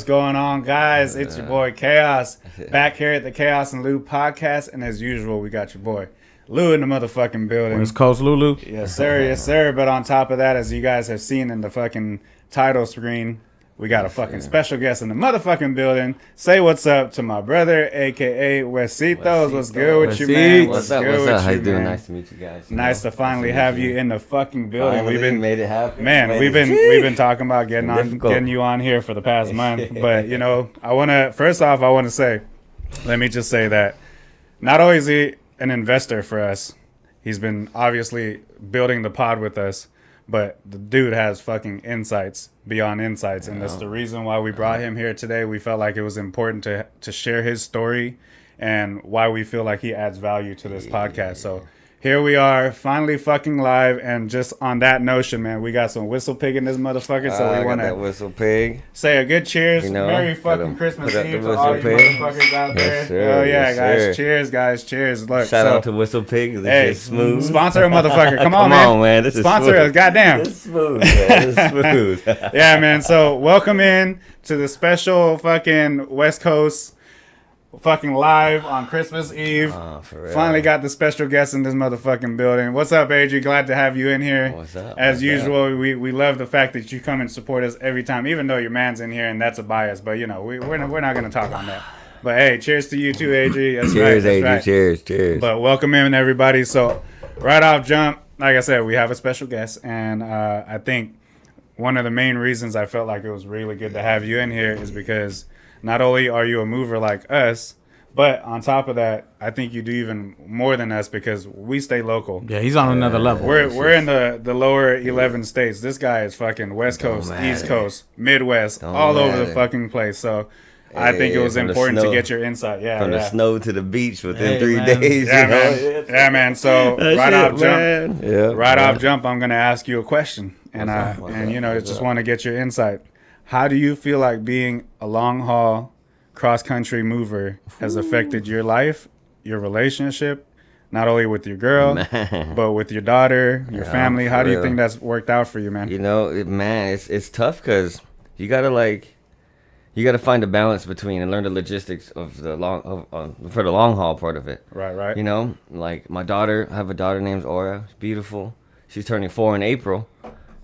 what's going on, guys? It's your boy Chaos, back here at the Chaos and Lou podcast, and as usual, we got your boy Lou in the motherfucking building. West Coast Lulu. Yes, sir, yes, sir. But on top of that, as you guys have seen in the fucking title screen, we got a fucking special guest in the motherfucking building. Say what's up to my brother, a.k.a. Wesitos. What's good with you, man? What's up? How you doing? Nice to meet you guys. Nice to finally have you in the fucking building. Finally made it happen. Man, we've been talking about getting you on here for the past month. But, you know, I want to say, let me just say that not only is he an investor for us, he's been obviously building the pod with us, but the dude has fucking insights beyond insights, and that's the reason why we brought him here today. We felt like it was important to share his story and why we feel like he adds value to this podcast. So here we are, finally fucking live, and just on that notion, man, we got some whistle pig in this motherfucker, so we want to whistle pig. Say a good cheers. Merry fucking Christmas Eve to all you motherfuckers out there. Sir, oh yeah, guys. Sir. Cheers, guys. Cheers. Look, shout out to Whistle Pig. This is smooth. Sponsor a motherfucker. Come on, man. This is sponsor us. Goddamn. This is smooth, man. This is smooth. Yeah, man. So welcome in to the special fucking West Coast fucking live on Christmas Eve. Finally got the special guest in this motherfucking building. What's up, Adri? Glad to have you in here. What's up? As usual, we love the fact that you come and support us every time, even though your man's in here and that's a bias. But you know, we're not gonna talk on that. But hey, cheers to you too, Adri. That's cheers, right, Adri. Right. Cheers. But welcome in, everybody. So right off jump, like I said, we have a special guest, and I think one of the main reasons I felt like it was really good to have you in here is because not only are you a mover like us, but on top of that, I think you do even more than us because we stay local. Yeah, he's on another level. We're in the lower 11 states. This guy is fucking West Coast, East Coast, Midwest, all over the fucking place. So I think it was important to get your insight. Yeah, from the snow to the beach within 3 days. Yeah, man. Yeah, man. So off jump, I'm gonna ask you a question, and just want to get your insight. How do you feel like being a long haul cross-country mover has affected your life, your relationship, not only with your girl, but with your daughter, your family? How do you think that's worked out for you, man? You know, it's tough because you gotta find a balance between and learn the logistics of the for the long haul part of it. Right. You know, like my daughter, I have a daughter named Aura. She's beautiful. She's turning 4 in April.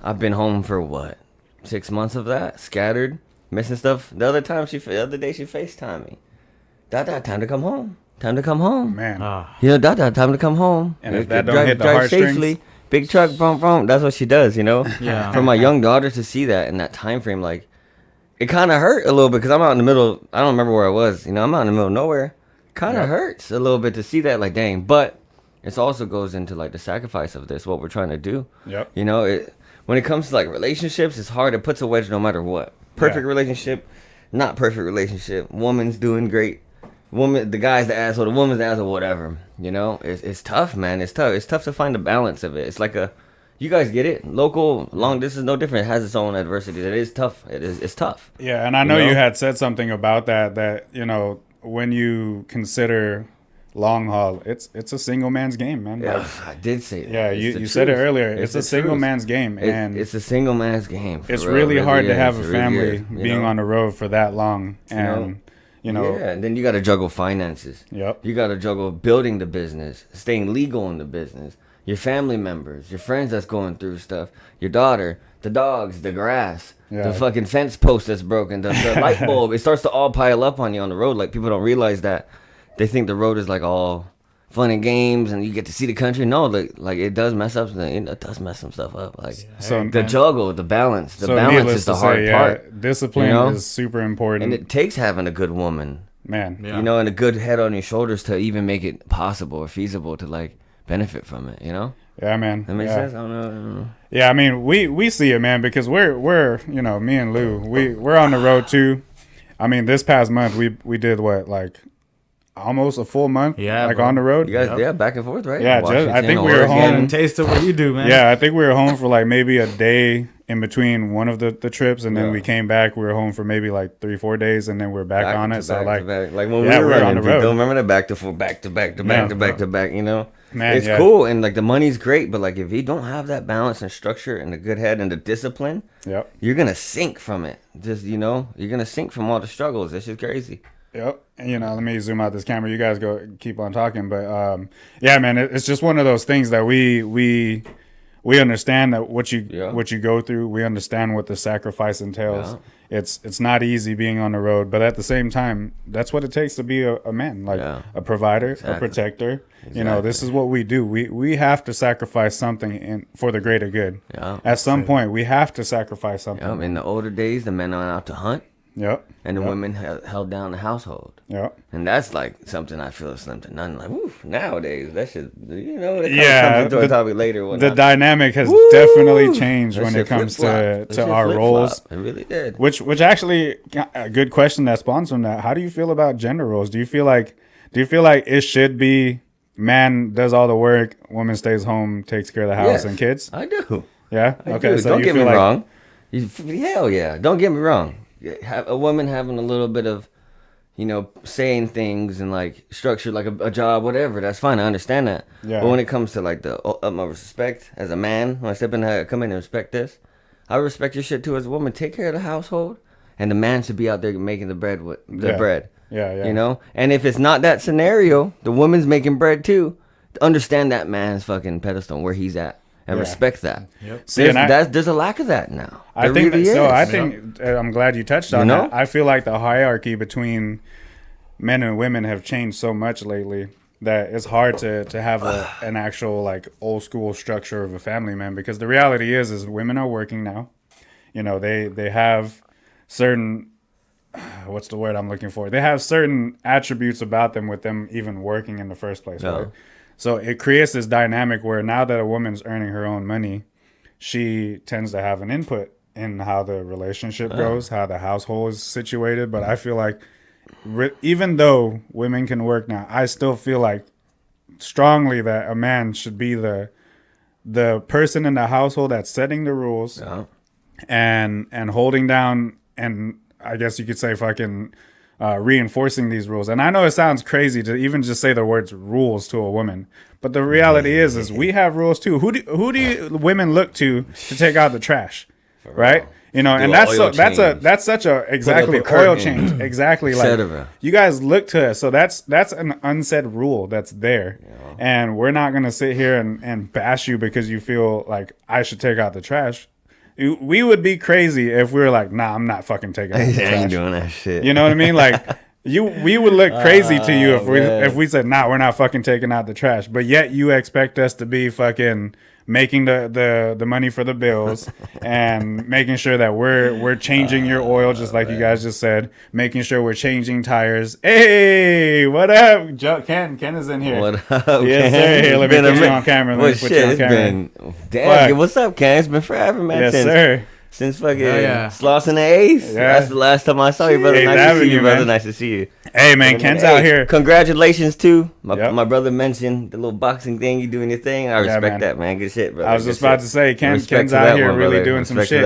I've been home for 6 months of that, scattered. Missing stuff. The other day she FaceTimed me. Dada, time to come home. Time to come home. Man. Dada, time to come home. And if that don't hit the heartstrings, safely. Big truck, boom. That's what she does, you know? Yeah. For my young daughter to see that in that time frame, like, it kind of hurt a little bit because I'm out in the middle. I don't remember where I was. You know, I'm out in the middle of nowhere. Kind of hurts a little bit to see that, like, dang. But it also goes into, like, the sacrifice of this, what we're trying to do. Yep. You know, when it comes to, like, relationships, it's hard. It puts a wedge no matter what. Perfect relationship, not perfect relationship. Woman's doing great. The guy's the asshole. The woman's the asshole. Whatever. You know, it's tough, man. It's tough. It's tough to find the balance of it. It's like you guys get it. Local, long distance, no different. It has its own adversity. It is tough. It's tough. Yeah, and I know you had said something about that. That when you consider long haul, it's a single man's game, man. Yeah, I did say that. Yeah, you said it earlier. It's a single man's game, and it's a single man's game. It's really hard to have a family being on the road for that long, and yeah, and then you got to juggle finances. Yep. You got to juggle building the business, staying legal in the business, your family members, your friends that's going through stuff, your daughter, the dogs, the grass, the fucking fence post that's broken, the light bulb. It starts to all pile up on you on the road. Like, people don't realize that. They think the road is like all fun and games and you get to see the country. No, like it does mess up. It does mess some stuff up. Like, so the juggle, the balance. The balance is the hard part. Discipline is super important. And it takes having a good woman. Man. Yeah. And a good head on your shoulders to even make it possible or feasible to, like, benefit from it, Yeah, man. That makes sense? I don't know. Yeah, I mean, we see it, man, because we're me and Lou, we're on the road too. I mean, this past month we did almost a full month, Yeah, on the road. You guys, back and forth, right? Yeah, I think we were home. Taste of what you do, man. Yeah, I think we were home for like maybe a day in between one of the trips, and then we came back. We were home for maybe like 3-4 days, and then we're back on it. So like when we were on the road. Don't remember that back to back. You know, man, it's cool, and like the money's great, but like if you don't have that balance and structure and the good head and the discipline, you're gonna sink from it. Just you're gonna sink from all the struggles. This is crazy. Yep. And, let me zoom out this camera. You guys keep on talking. But, yeah, man, it's just one of those things that we understand that what you go through. We understand what the sacrifice entails. Yeah. It's not easy being on the road. But at the same time, that's what it takes to be a man, like a provider, a protector. Exactly. This is what we do. We have to sacrifice something for the greater good. Yeah. At some point, we have to sacrifice something. Yeah. In the older days, the men went out to hunt. Yep. And the women held down the household. Yep. And that's like something I feel is slim to none. Like, nowadays, that should, comes into a topic later. The dynamic has definitely changed when it comes to our roles. It really did. Which actually, a good question that spawns from that. How do you feel about gender roles? Do you feel like it should be man does all the work, woman stays home, takes care of the house and kids? I do. Yeah? Okay. So don't get me wrong. Hell yeah. Don't get me wrong. A woman having a little bit of, saying things and like structure, like a job, whatever. That's fine. I understand that. Yeah. But when it comes to like the utmost respect as a man, when I step in, come in and respect this, I respect your shit too as a woman. Take care of the household, and the man should be out there making the bread with the bread. Yeah. And if it's not that scenario, the woman's making bread too. Understand that man's fucking pedestal where he's at. And respect that. Yep. See, there's a lack of that now. I think I'm glad you touched on that. I feel like the hierarchy between men and women have changed so much lately that it's hard to have an actual like old school structure of a family, man. Because the reality is women are working now. They have certain what's the word I'm looking for? They have certain attributes about them with them even working in the first place, right? So it creates this dynamic where now that a woman's earning her own money, she tends to have an input in how the relationship goes, how the household is situated. But I feel like even though women can work now, I still feel like strongly that a man should be the person in the household that's setting the rules and holding down, and I guess you could say fucking reinforcing these rules. And I know it sounds crazy to even just say the words rules to a woman, but the reality is we have rules too. Who do women look to take out the trash, right? And that's such a exactly oil change, exactly like you guys look to us. So that's an unsaid rule that's there, and we're not gonna sit here and bash you because you feel like I should take out the trash. We would be crazy if we were like, nah, I'm not fucking taking out the trash. I ain't doing that shit. You know what I mean? Like, we would look crazy to you if we said, nah, we're not fucking taking out the trash. But yet you expect us to be fucking making the money for the bills and making sure that we're changing your oil, just like you guys just said, making sure we're changing tires. Hey, what up? Ken is in here. What up, yes, Ken? Sir. Let me put you on camera. Damn, what's up, Ken? It's been forever, man. Yes, sir. Since fucking Sloss and the Ace. Yeah. That's the last time I saw you, brother. Nice to see you, brother. Nice to see you. Hey, man, Ken's out here. Congratulations, too. My brother mentioned the little boxing thing. You doing your thing. I respect that, man. Good shit, brother. I was just about to say, Ken's out here really doing some shit.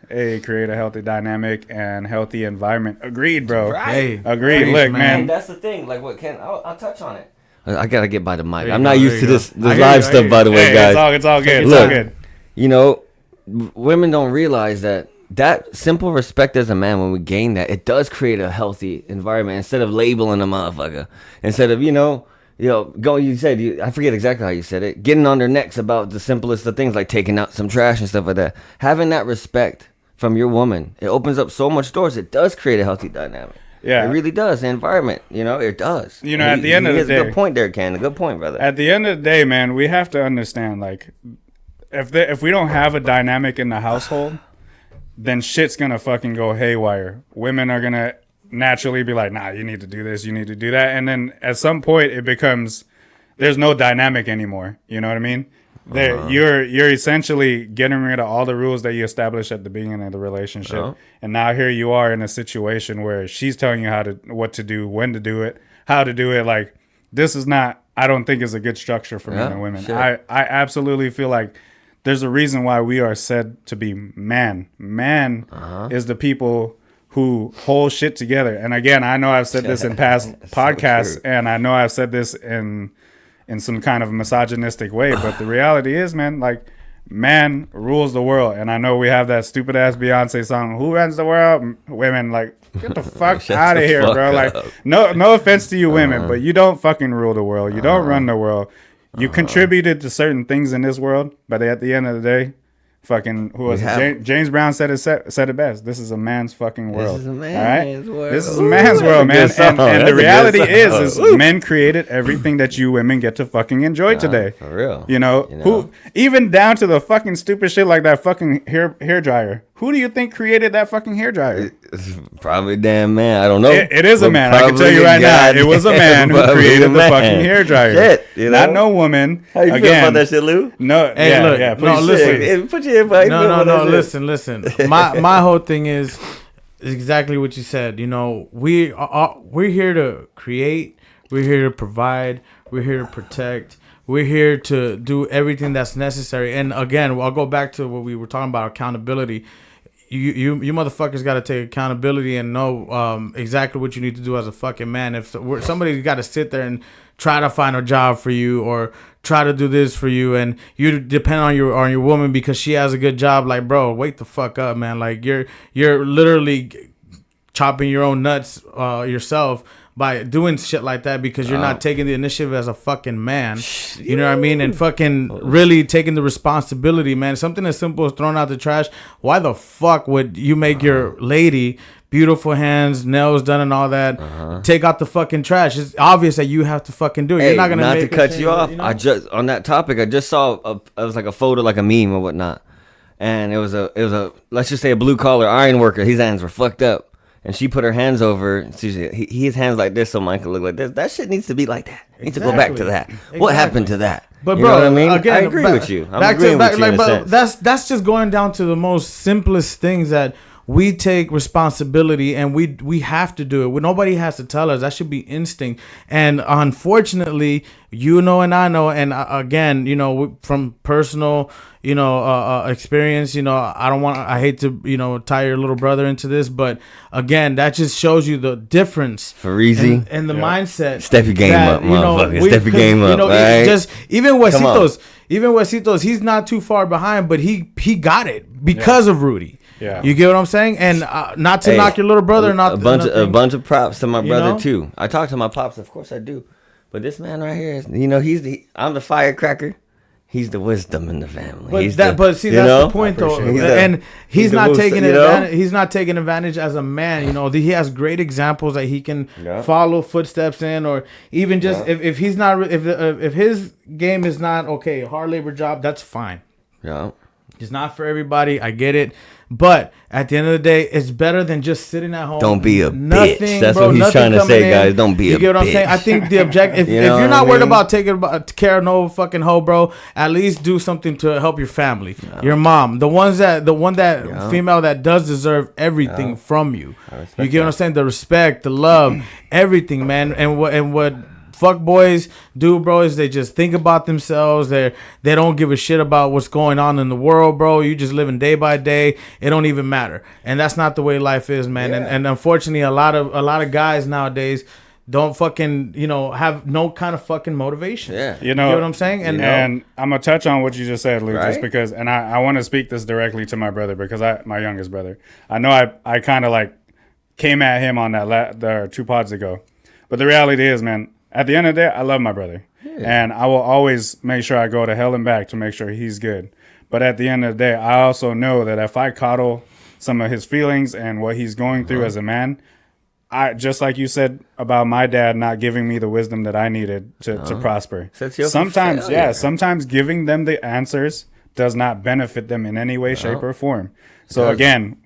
Hey, create a healthy dynamic and healthy environment. Agreed, bro. Right. Agreed. Look, man. That's the thing. Like what Ken, I'll touch on it. I got to get by the mic. I'm not used to this live stuff, by the way, guys. It's all good. It's all good. Women don't realize that simple respect as a man, when we gain that, it does create a healthy environment instead of labeling a motherfucker. Instead of, I forget exactly how you said it, getting on their necks about the simplest of things like taking out some trash and stuff like that. Having that respect from your woman, it opens up so much doors. It does create a healthy dynamic. Yeah, it really does. The environment, it does. At the end of the day, a good point there, Ken. A good point, brother. At the end of the day, man, we have to understand, like, if we don't have a dynamic in the household, then shit's gonna fucking go haywire. Women are gonna naturally be like, nah, you need to do this, you need to do that, and then at some point it becomes there's no dynamic anymore. You know what I mean? You're essentially getting rid of all the rules that you established at the beginning of the relationship, and now here you are in a situation where she's telling you what to do, when to do it, how to do it. Like, this is not, I don't think is a good structure for men and women. Sure. I absolutely feel like there's a reason why we are said to be man. Man is the people who hold shit together. And again, I know I've said this in past podcasts, and I know I've said this in some kind of misogynistic way, but the reality is, man, like, man rules the world. And I know we have that stupid ass Beyonce song, "Who runs the world?" Women, like, get the fuck out of here, bro. Like, no offense to you women, but you don't fucking rule the world. You don't run the world. You contributed to certain things in this world, but at the end of the day, fucking, who was it? James Brown said it best. This is a man's fucking world. This is a man's world. This is a man's world, man. And the reality is men created everything that you women get to fucking enjoy today. For real. You know, who, even down to the fucking stupid shit like that fucking hair dryer. Who do you think created that fucking hair dryer? It's probably a damn man. I don't know. It is a man. I can tell you right now. It was a man who created the fucking hair dryer. Shit, you know? Not no woman. How you feel about that shit, Lou? No. Hey, look. No, listen. Put your invite. No. Listen. My whole thing is exactly what you said. You know, we're here to create. We're here to provide. We're here to protect. We're here to do everything that's necessary. And again, I'll go back to what we were talking about, accountability. You motherfuckers got to take accountability and know exactly what you need to do as a fucking man. If somebody's got to sit there and try to find a job for you or try to do this for you, and you depend on your woman because she has a good job, like, bro, wake the fuck up, man. Like, you're literally chopping your own nuts yourself by doing shit like that because you're not taking the initiative as a fucking man. You know what I mean? And fucking really taking the responsibility, man. Something as simple as throwing out the trash. Why the fuck would you make your lady, beautiful hands, nails done and all that, take out the fucking trash? It's obvious that you have to fucking do it. You're not gonna not make to cut you off. You know? I just, on that topic, I just saw it was like a photo, like a meme or whatnot, and it was a let's just say a blue collar iron worker. His hands were fucked up. And she put her hands over. His hands like this, so mine could look like this. That shit needs to be like that. Needs to go back to that. Exactly. What happened to that? But you bro, know what I mean? Again, I agree with you. I'm agreeing with you in a sense. That's just going down to the most simplest things that we take responsibility and we have to do it. Nobody has to tell us. That should be instinct. And unfortunately, you know, and I know, and again, you know, from personal, you know, experience, you know, I hate to, you know, tie your little brother into this, but again, that just shows you the difference for easy and the mindset. Step your game up, motherfucker. Step your game up, you know, right? Just even Wesitos, he's not too far behind, but he got it because of Rudy. Yeah. You get what I'm saying? And not to knock your little brother, a bunch of props to my brother too. I talk to my pops, of course I do. But this man right here, you know, I'm the firecracker. He's the wisdom in the family. But see, that's the point though. And he's not taking advantage. He's not taking advantage as a man. You know, he has great examples that he can follow footsteps in, or even just if he's not, if his game is not okay, hard labor job, that's fine. Yeah. It's not for everybody. I get it. But at the end of the day, it's better than just sitting at home. Don't be a bitch. That's what he's trying to say, guys. Don't be a bitch. You get what I'm saying? I think the objective, if you're not worried about taking care of no fucking hoe, bro, at least do something to help your family, your mom, the one female that does deserve everything from you. You get what I'm saying? The respect, the love, everything, man. And what fuck boys do, bro, is they just think about themselves. They don't give a shit about what's going on in the world, bro. You just living day by day. It don't even matter. And that's not the way life is, man. Yeah. And unfortunately, a lot of guys nowadays don't fucking, you know, have no kind of fucking motivation. Yeah. You know what I'm saying? And I'm going to touch on what you just said, Luke, just because, and I want to speak this directly to my brother because my youngest brother. I know I kind of like came at him on that 2 pods ago. But the reality is, man, at the end of the day, I love my brother. Yeah. And I will always make sure I go to hell and back to make sure he's good. But at the end of the day, I also know that if I coddle some of his feelings and what he's going through as a man, I just like you said about my dad not giving me the wisdom that I needed to prosper. Sometimes giving them the answers does not benefit them in any way, shape, or form. So again,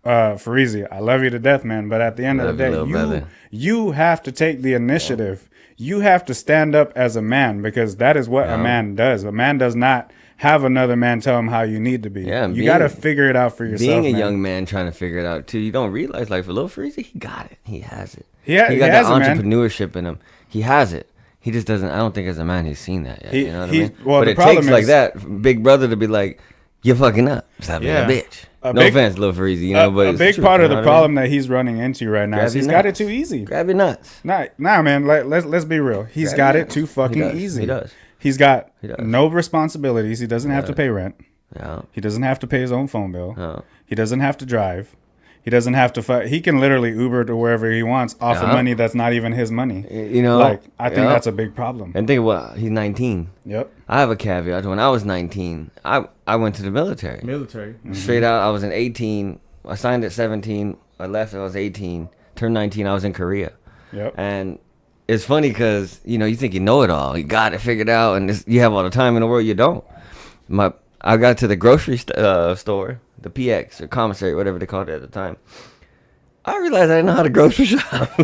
Farizi, I love you to death, man. But at the end of the day, you have to take the initiative. You have to stand up as a man because that is what a man does. A man does not have another man tell him how you need to be. Yeah, you got to figure it out for yourself. Being a young man trying to figure it out too, you don't realize like for Lil Freezy, he got it. He has it. He got the entrepreneurship in him. He has it. He just doesn't. I don't think as a man he's seen that yet. You know what I mean? Well, but it takes like that big brother to be like, "You're fucking up. Stop being a bitch." No offense, Lil Freezy, you know, but a big part of the problem that he's running into right now is he's got it too easy. Grab your nuts. Nah, man. Let's be real. He's got it too fucking easy. He does. He's got no responsibilities. He doesn't have to pay rent. Yeah. He doesn't have to pay his own phone bill. No. He doesn't have to drive. He doesn't have to. He can literally Uber to wherever he wants off of money that's not even his money. You know, like I think that's a big problem. And think about he's 19. Yep. I have a caveat. When I was 19, I went to the military. Straight out. I was in 18. I signed at 17. I left. I was 18. Turned 19. I was in Korea. Yep. And it's funny because you think you know it all. You got it figured out, and you have all the time in the world. You don't. I got to the grocery store, the PX or commissary, whatever they called it at the time. I realized I didn't know how to grocery shop. I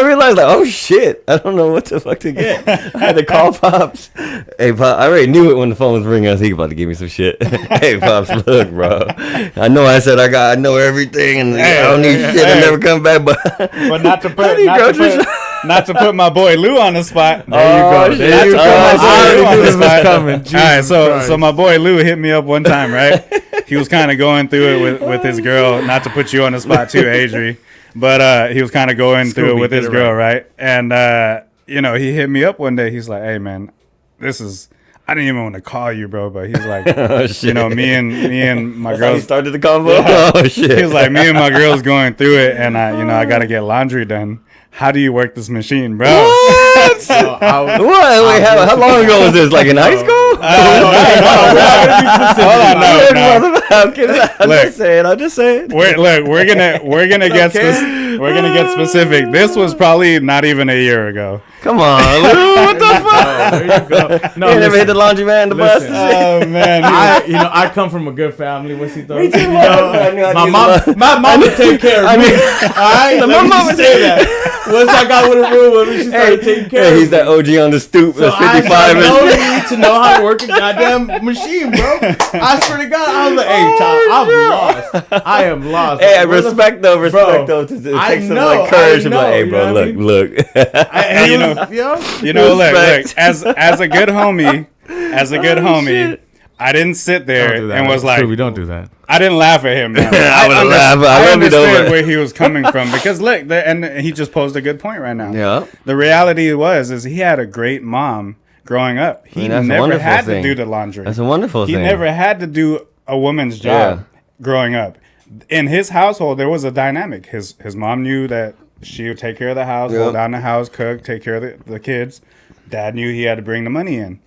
realized, like, oh shit, I don't know what the fuck to get. I had to call Pops. Hey, Pops, I already knew it when the phone was ringing. I was he about to give me some shit. Hey, Pops, look, bro. I know I said I know everything, and I don't need shit. I never come back, but not to put not to put my boy Lou on the spot. There you go. There you All right, so my boy Lou hit me up one time, right? He was kind of going through it with his girl. Not to put you on the spot too, Adri, but he was kind of going through it with his girl, right? And he hit me up one day. He's like, "Hey, man, I didn't even want to call you, bro, but he's like, me and my girl started the convo. Yeah. Oh shit! He was like, me and my girl's going through it, and I got to get laundry done. How do you work this machine, bro?" What? Wait, how long ago was this? Like in high school? I'm just saying. We're gonna get specific. This was probably not even a year ago. Come on, Lou, what the fuck? There you go. No, you never hit the laundromat in the bus. Oh man, I come from a good family. What's he thought? My mom would take care of me. My mom would say that. Once I got with a real woman, she started taking care of me. He's that OG on the stoop. So 55. I need to know how to work a goddamn machine, bro. I swear to God, I was like, hey, child, I'm lost. I am lost. Hey, like, respect though. It takes some like courage to be like, hey, bro, look. Look. As a good homie, I didn't sit there and was like, we don't do that. I didn't laugh at him. Man. I would have laughed. I understand where he was coming from because look, and he just posed a good point right now. Yeah. The reality is he had a great mom growing up. He never had to do the laundry. That's a wonderful thing. He never had to do a woman's job growing up. In his household, there was a dynamic. His mom knew that she would take care of the house, hold down the house, cook, take care of the kids. Dad knew he had to bring the money in.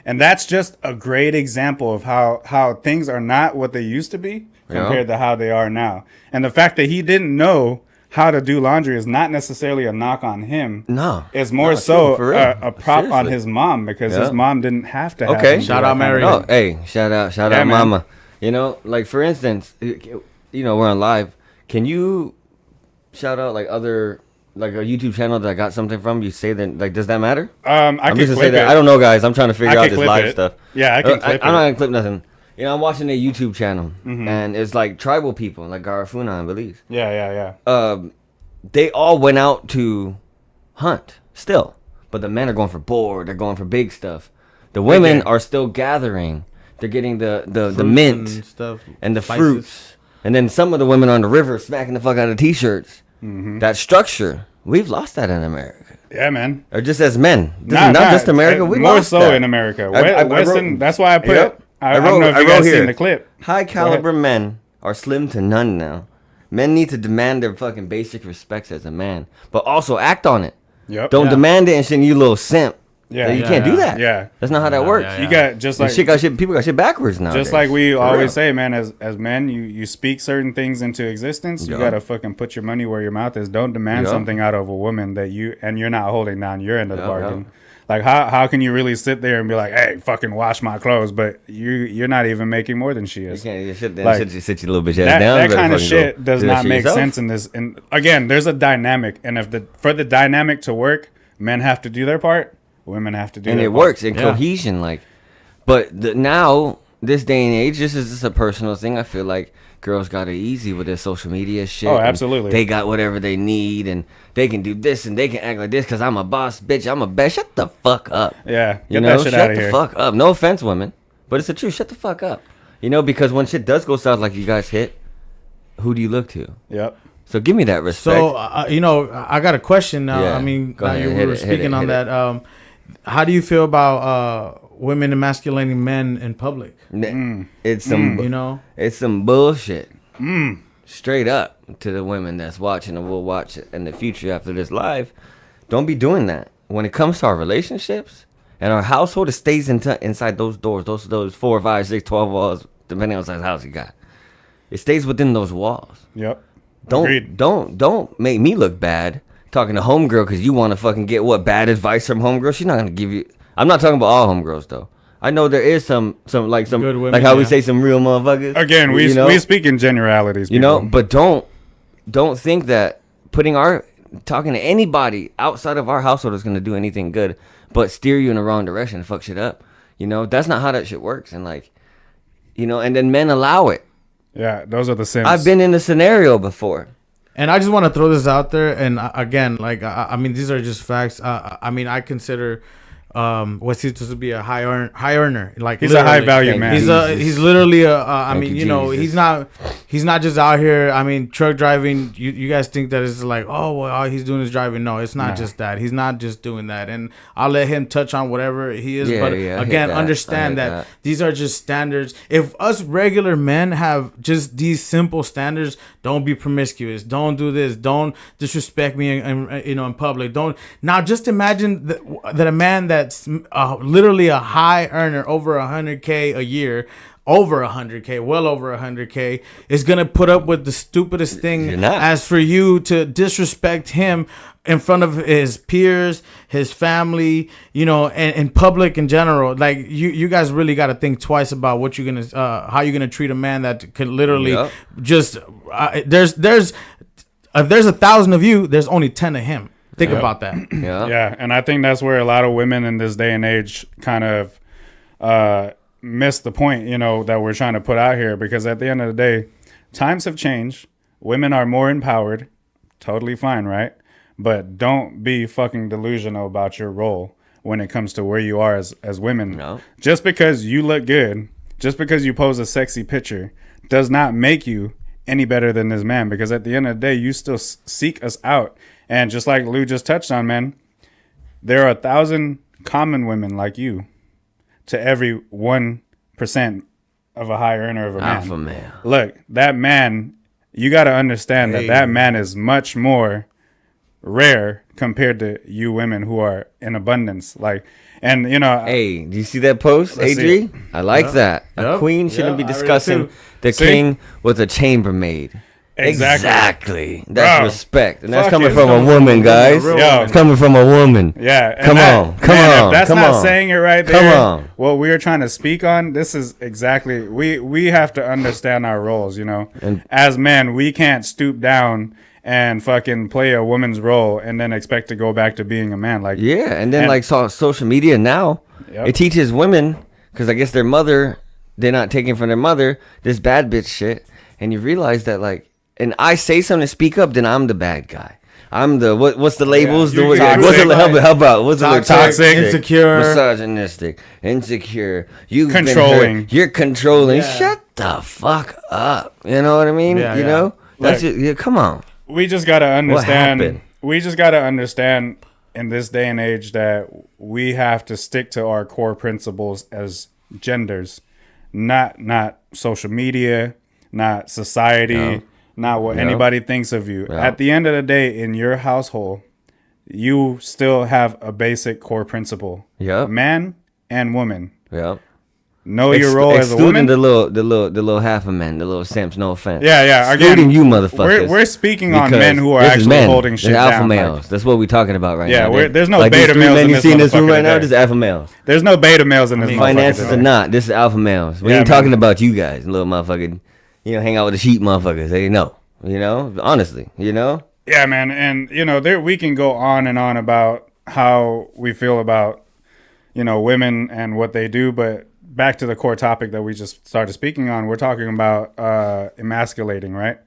And that's just a great example of how things are not what they used to be compared to how they are now. And the fact that he didn't know how to do laundry is not necessarily a knock on him. No. It's more so a prop on his mom because his mom didn't have to have him. Shout out Mary. Oh, hey, shout out mama. Like for instance, we're on live. Can you shout out like other... like a YouTube channel that I got something from, you say that, like, does that matter? I can clip say that. it. I don't know, guys. I'm trying to figure out this live stuff. Yeah, I can clip it. I'm not going to clip nothing. I'm watching a YouTube channel, and it's like tribal people, like Garifuna in Belize. Yeah. They all went out to hunt still, but the men are going for boar. They're going for big stuff. The women are still gathering. They're getting the mint and stuff and the fruits. And then some of the women on the river smacking the fuck out of T-shirts. That structure, we've lost that in America. Yeah, man. Or just as men. Not just America. We more lost so that. In America. Western, that's why I put. Yep. I don't know if you guys seen the clip. High caliber men are slim to none now. Men need to demand their fucking basic respects as a man, but also act on it. Yep. Don't demand it and shit. You little simp. Yeah, you can't do that. Yeah, that's not how that works. You got just like people got shit backwards now. Just like we always say, man, as men, you speak certain things into existence. You gotta fucking put your money where your mouth is. Don't demand something out of a woman that you're not holding down your end of the bargain. Like how can you really sit there and be like, hey, fucking wash my clothes, but you're not even making more than she is. You can't sit your little bitch ass down. That kind of shit does not make sense in this. And again, there's a dynamic, and for the dynamic to work, men have to do their part. Women have to do and their it part. works in cohesion. Like But now, this day and age, this is just a personal thing. I feel like girls got it easy with their social media shit. Oh, absolutely. They got whatever they need, and they can do this, and they can act like this because I'm a boss, bitch. I'm a best. Shut the fuck up. Yeah, get that shit out of here. Shut the fuck up. No offense, women, but it's the truth. Shut the fuck up. Because when shit does go south like you guys hit, who do you look to? Yep. So give me that respect. So, I got a question now. Yeah. I mean, you were speaking on that. How do you feel about women emasculating men in public? It's some, it's some bullshit. Straight up to the women that's watching and will watch it in the future after this live. Don't be doing that. When it comes to our relationships and our household, it stays inside those doors, those 4, 5, 6, 12 walls, depending on the size house you got. It stays within those walls. Yep. Don't make me look bad talking to homegirl because you want to fucking get bad advice from homegirl. She's not gonna give you. I'm not talking about all homegirls though. I know there is some good women, like how we say some real motherfuckers. Again, we speak in generalities, people. But don't think that talking to anybody outside of our household is gonna do anything good, but steer you in the wrong direction and fuck shit up. That's not how that shit works, and and then men allow it. Yeah, those are the simps. I've been in the scenario before. And I just want to throw this out there. And again, I mean, these are just facts. I mean, I consider what's he supposed to be a high earner. Like he's a high value man. He's literally he's not just out here. I mean, truck driving. You guys think that it's like, oh, well, all he's doing is driving. No, it's not just that. He's not just doing that. And I'll let him touch on whatever he is. But again, understand that these are just standards. If us regular men have just these simple standards, don't be promiscuous. Don't do this. Don't disrespect me in public. Don't. Now just imagine that a man that's literally a high earner, over 100K a year, over 100K, well over 100K, is gonna put up with the stupidest thing as for you to disrespect him in front of his peers, his family, and in public in general. Like you guys really got to think twice about what you're gonna, how you're gonna treat a man that could literally just there's if there's 1,000 of you, there's only 10 of him. Think about that. Yeah, and I think that's where a lot of women in this day and age kind of miss the point, that we're trying to put out here, because at the end of the day, times have changed. Women are more empowered. Totally fine, right? But don't be fucking delusional about your role when it comes to where you are as women. No. Just because you look good, just because you pose a sexy picture, does not make you any better than this man, because at the end of the day, you still seek us out. And just like Lou just touched on, man, there are 1,000 common women like you to every 1% of a high earner of a man. Alpha male. Look, that man, you got to understand that man is much more rare compared to you women who are in abundance. Hey, do you see that post, AG? I like that. A queen shouldn't be discussing the king with a chambermaid. Exactly. That's respect, and that's coming from a woman, guys. It's coming from a woman. Yeah. Come on. If that's not saying it right there. Come on. What we're trying to speak on, this is exactly. We have to understand our roles. And as men, we can't stoop down and fucking play a woman's role and then expect to go back to being a man. Social media now, it teaches women, because I guess they're not taking from their mother this bad bitch shit, and you realize that and I say something to speak up, then I'm the bad guy. I'm the what's the labels? How about what's the toxic, insecure, misogynistic, insecure? Controlling. You're controlling. Yeah. Shut the fuck up. You know what I mean? Know that's it. Come on. We just gotta understand. We just gotta understand in this day and age that we have to stick to our core principles as genders, not social media, not society. No. Not what anybody thinks of you. At the end of the day, in your household, you still have a basic core principle. Man and woman. Know your role as a woman. The little half a man, the little simps. No offense. Yeah. Excluding you, motherfuckers. We're speaking on men who are actually holding shit down. Alpha males. That's what we're talking about right now. Yeah, there's no beta males in this room right now. This is alpha males. There's no beta males in this. Finances are not. This is alpha males. We ain't talking about you guys, little motherfucker. Hang out with the sheep motherfuckers. They know. Honestly. Yeah, man. And, we can go on and on about how we feel about, women and what they do. But back to the core topic that we just started speaking on, we're talking about emasculating, right?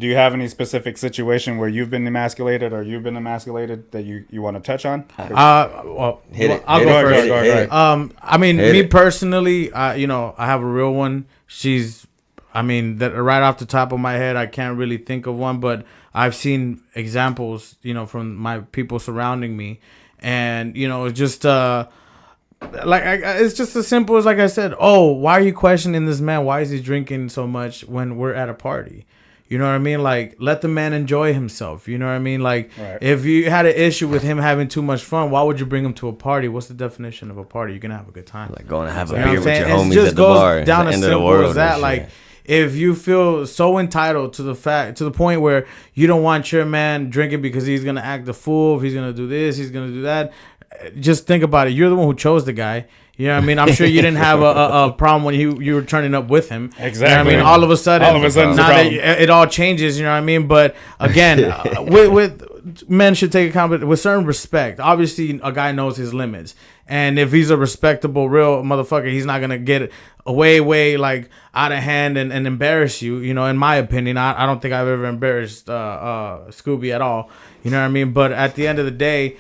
Do you have any specific situation where you've been emasculated or you've been emasculated that you want to touch on? Well, I'll go first. I mean, me personally, I have a real one. That right off the top of my head, I can't really think of one, but I've seen examples, from my people surrounding me, and it's just it's just as simple as like I said. Oh, why are you questioning this man? Why is he drinking so much when we're at a party? You know what I mean? Like, let the man enjoy himself. You know what I mean? Like, right. If you had an issue with him having too much fun, why would you bring him to a party? What's the definition of a party? You're going to have a good time. Like going to have a beer with your homies at the bar. Down as simple as that. Like, if you feel so entitled to the point where you don't want your man drinking because he's going to act a fool, if he's going to do this, he's going to do that, just think about it. You're the one who chose the guy. You know what I mean? I'm sure you didn't have a problem when you were turning up with him. Exactly. You know what I mean? All of a sudden now that it all changes, you know what I mean? But again, with men should take account with certain respect. Obviously, a guy knows his limits. And if he's a respectable, real motherfucker, he's not going to get way like out of hand and embarrass you. In my opinion, I don't think I've ever embarrassed Scooby at all. You know what I mean? But at the end of the day,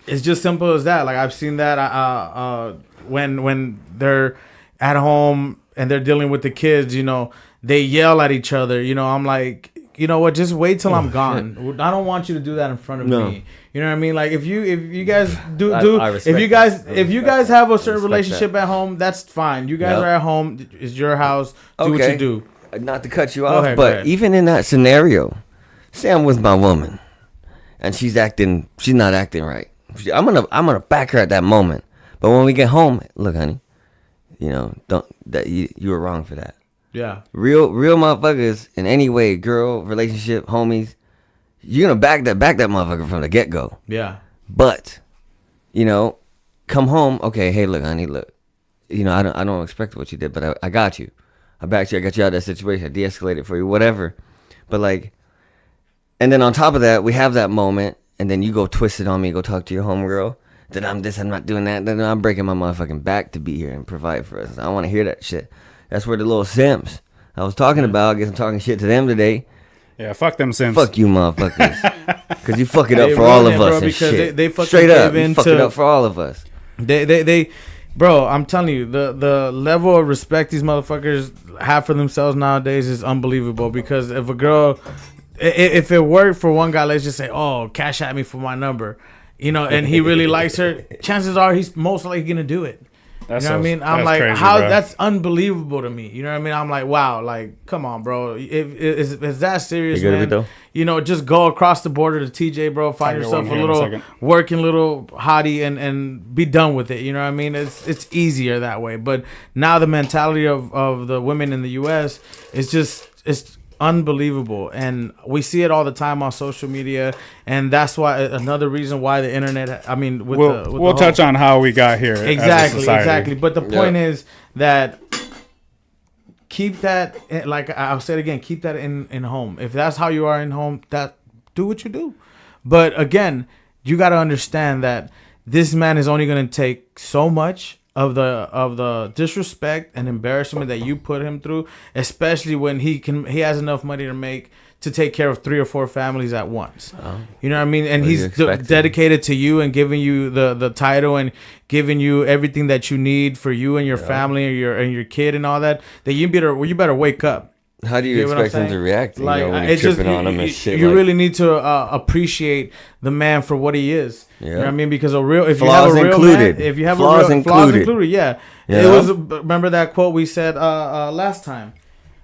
it's just simple as that. Like, I've seen that when they're at home and they're dealing with the kids, they yell at each other. I'm like, you know what? Just wait till I'm gone. Shit. I don't want you to do that in front of me. You know what I mean? Like, if you guys if you guys have a certain relationship at home, that's fine. You guys are at home. It's your house. Do what you do. Not to cut you off, but even in that scenario, say I'm with my woman and she's not acting right. I'm gonna back her at that moment. But when we get home, look, honey, don't that you were wrong for that. Yeah. Real motherfuckers in any way, girl, relationship, homies, you're gonna back that motherfucker from the get go. Yeah. But, come home, okay, hey, look, honey, look. I don't expect what you did, but I got you. I backed you, I got you out of that situation, I de-escalated for you, whatever. But and then on top of that, we have that moment. And then you go twist it on me, go talk to your homegirl. Then I'm not doing that. Then I'm breaking my motherfucking back to be here and provide for us. I don't want to hear that shit. That's where the little simps I was talking about. I guess I'm talking shit to them today. Yeah, fuck them simps. Fuck you, motherfuckers. Because you fuck it up for all of us and shit. They straight up, you fuck it up for all of us. Bro, I'm telling you, the level of respect these motherfuckers have for themselves nowadays is unbelievable. Because if a girl... If it worked for one guy, let's just say, oh, cash at me for my number, and he really likes her, chances are he's most likely going to do it. What I mean? I'm like, crazy, how? Bro. That's unbelievable to me. You know what I mean? I'm like, wow, like, come on, bro. Is that serious, man? Just go across the border to TJ, bro. Find yourself a little working little hottie and be done with it. You know what I mean? It's easier that way. But now the mentality of the women in the U.S. is it's unbelievable, and we see it all the time on social media, and that's why another reason why the internet. I mean, we'll touch on how we got here. Exactly. But the point is that keep that, like I'll say it again, keep that in home. If that's how you are in home, that do what you do. But again, you got to understand that this man is only going to take so much of the disrespect and embarrassment that you put him through, especially when he has enough money to take care of 3 or 4 families at once. You know what I mean? And he's dedicated to you and giving you the title and giving you everything that you need for you and your family and your kid and all that. That you better wake up. How do you expect him to react? When you're tripping on him and shit. You really need to appreciate the man for what he is. Yeah. You know what I mean? Because if flaws you have a real included. Man, if you have flaws included, yeah. It was remember that quote we said last time.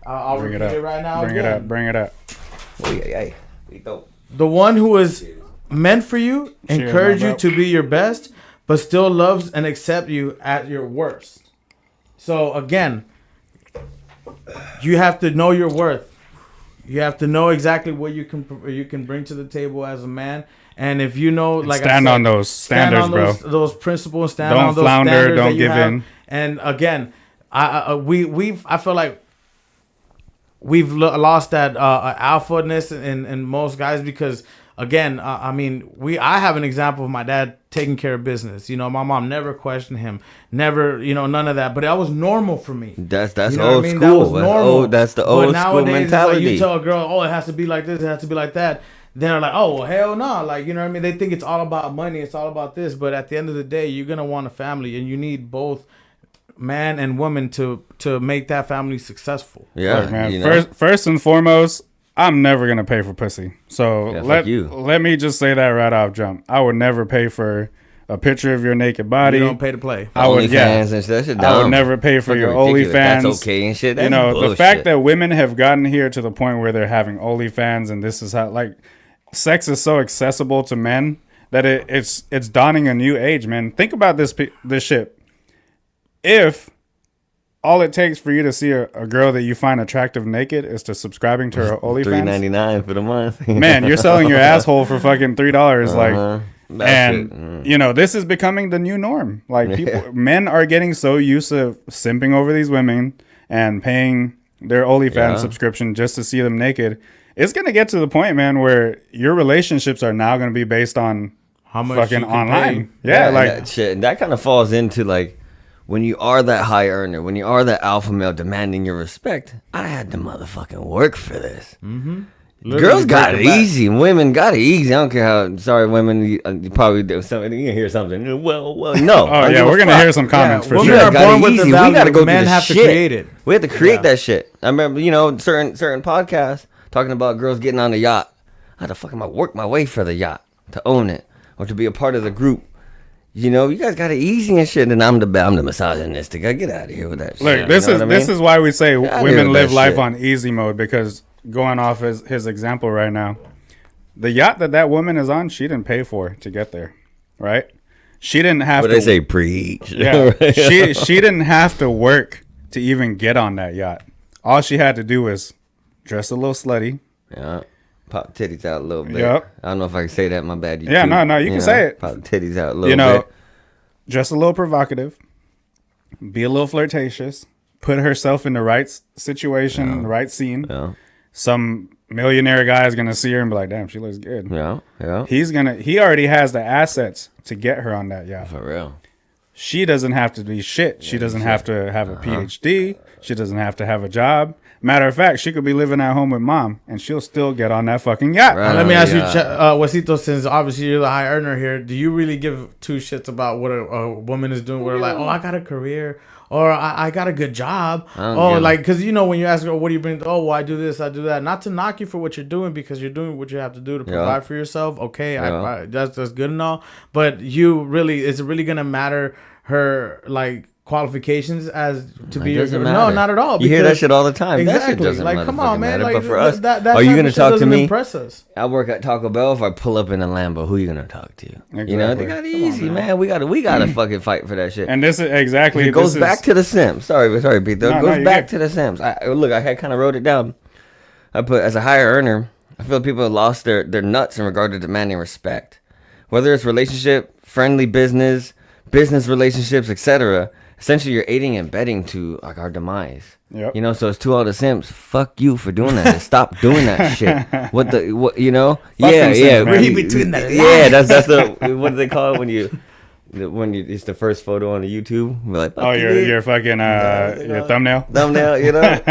I'll repeat it right now. Bring it up. The one who is meant for you, encourage you to be your best, but still loves and accepts you at your worst. So again, you have to know your worth. You have to know exactly what you can bring to the table as a man. And if you know, like stand on those standards, bro. Those principles. Stand don't on those flounder, standards. Don't give in. And again, I feel like we've lost that alpha-ness in most guys because, again, I have an example of my dad taking care of business. You know, my mom never questioned him, never, you know, none of that. But that was normal for me. That's you know old school. That was normal. That's the old school mentality. Like you tell a girl, oh, it has to be like this, it has to be like that. Then they're like, oh, well, hell no. Like, you know what I mean? They think it's all about money. It's all about this. But at the end of the day, you're going to want a family. And you need both man and woman to make that family successful. Yeah. Look, man, first and foremost, I'm never going to pay for pussy. So let me just say that right off jump. I would never pay for a picture of your naked body. You don't pay to play. I would never pay for your OnlyFans. That's okay and shit. That's you know, bullshit. The fact that women have gotten here to the point where they're having OnlyFans and this is how, like, sex is so accessible to men that it's dawning a new age, man. Think about this shit. If all it takes for you to see a girl that you find attractive naked is to subscribing to her OnlyFans, $3.99 for the month. Man, you're selling your asshole for fucking $3. Like, and you know, this is becoming the new norm. Like, men are getting so used to simping over these women and paying their OnlyFans subscription just to see them naked. It's gonna get to the point, man, where your relationships are now gonna be based on how much fucking online. Pay. Yeah, like that shit. And that kind of falls into like when you are that high earner, when you are that alpha male demanding your respect. I had to motherfucking work for this. Mm-hmm. Girls got it easy. Women got it easy. I don't care how. Sorry, women. You probably do something. You can hear something. Well, no. Oh yeah, we're gonna hear some comments for women sure. Are born with the value. We gotta go men do the have shit. To create it. We have to create that shit. I remember, you know, certain podcasts talking about girls getting on the yacht. I had to fucking work my way for the yacht to own it or to be a part of the group. You know, you guys got it easy and shit, and I'm the misogynistic. I get out of here with that shit. Look, this is why we say women live life on easy mode, because going off his example right now, the yacht that woman is on, she didn't pay for to get there, right? She didn't have to. They say preach. Yeah, she didn't have to work to even get on that yacht. All she had to do was dress a little slutty. Yeah. Pop titties out a little bit. Yep. I don't know if I can say that. My bad. No, you can say it. Pop titties out a little bit. Dress a little provocative. Be a little flirtatious. Put herself in the right situation, the right scene. Yeah. Some millionaire guy is gonna see her and be like, "Damn, she looks good." Yeah. He already has the assets to get her on that yacht. For real. She doesn't have to be shit. She doesn't have to have a PhD. She doesn't have to have a job. Matter of fact, she could be living at home with mom, and she'll still get on that fucking yacht. Right. Let me ask you, Wasito, since obviously you're the high earner here, do you really give two shits about what a woman is doing? Where like, oh, I got a career, or I got a good job, because you know when you ask her, what do you bring? Oh, well, I do this, I do that. Not to knock you for what you're doing, because you're doing what you have to do to provide for yourself. Okay, that's good and all, but is it really gonna matter her like qualifications as to be your girl? No, not at all. You hear that shit all the time. Exactly. That shit doesn't like, come on, man. Matter. Like, but for us, are you gonna talk to me? Impress us. I work at Taco Bell. If I pull up in a Lambo, who you gonna talk to? Exactly. You know, they got it easy, man. We gotta fucking fight for that shit. And this is exactly. It goes back to the Sims. Sorry, Pete. It goes back to the Sims. I had kind of wrote it down. I put, as a higher earner, I feel people have lost their nuts in regard to demanding respect, whether it's relationship, friendly business relationships, etc. Essentially, you're aiding and abetting to like our demise. Yep. You know, so it's to all the Sims. Fuck you for doing that. Stop doing that shit. What you know? Fuck yeah. Read between the lines. Yeah, that's the what do they call it when you it's the first photo on the YouTube? We're like, your fucking your thumbnail. Thumbnail, you know?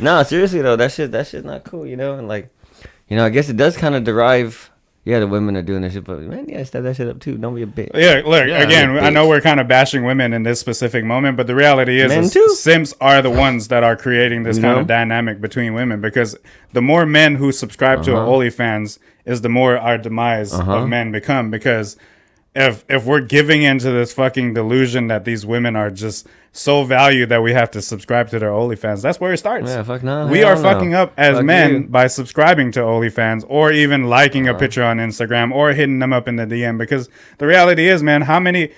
No, seriously though, that shit's not cool, you know? And like, you know, I guess it does kind of derive. Yeah, the women are doing this shit, but man, yeah, step that shit up too. Don't be a bitch. Yeah, look, again, I know we're kind of bashing women in this specific moment, but the reality is Sims are the ones that are creating this kind of dynamic between women, because the more men who subscribe to OnlyFans is the more our demise of men become, because if we're giving into this fucking delusion that these women are just so valued that we have to subscribe to their OnlyFans, that's where it starts. Yeah, fuck no. We are fucking up as men by subscribing to OnlyFans, or even liking a picture on Instagram, or hitting them up in the DM, because the reality is, man, how many...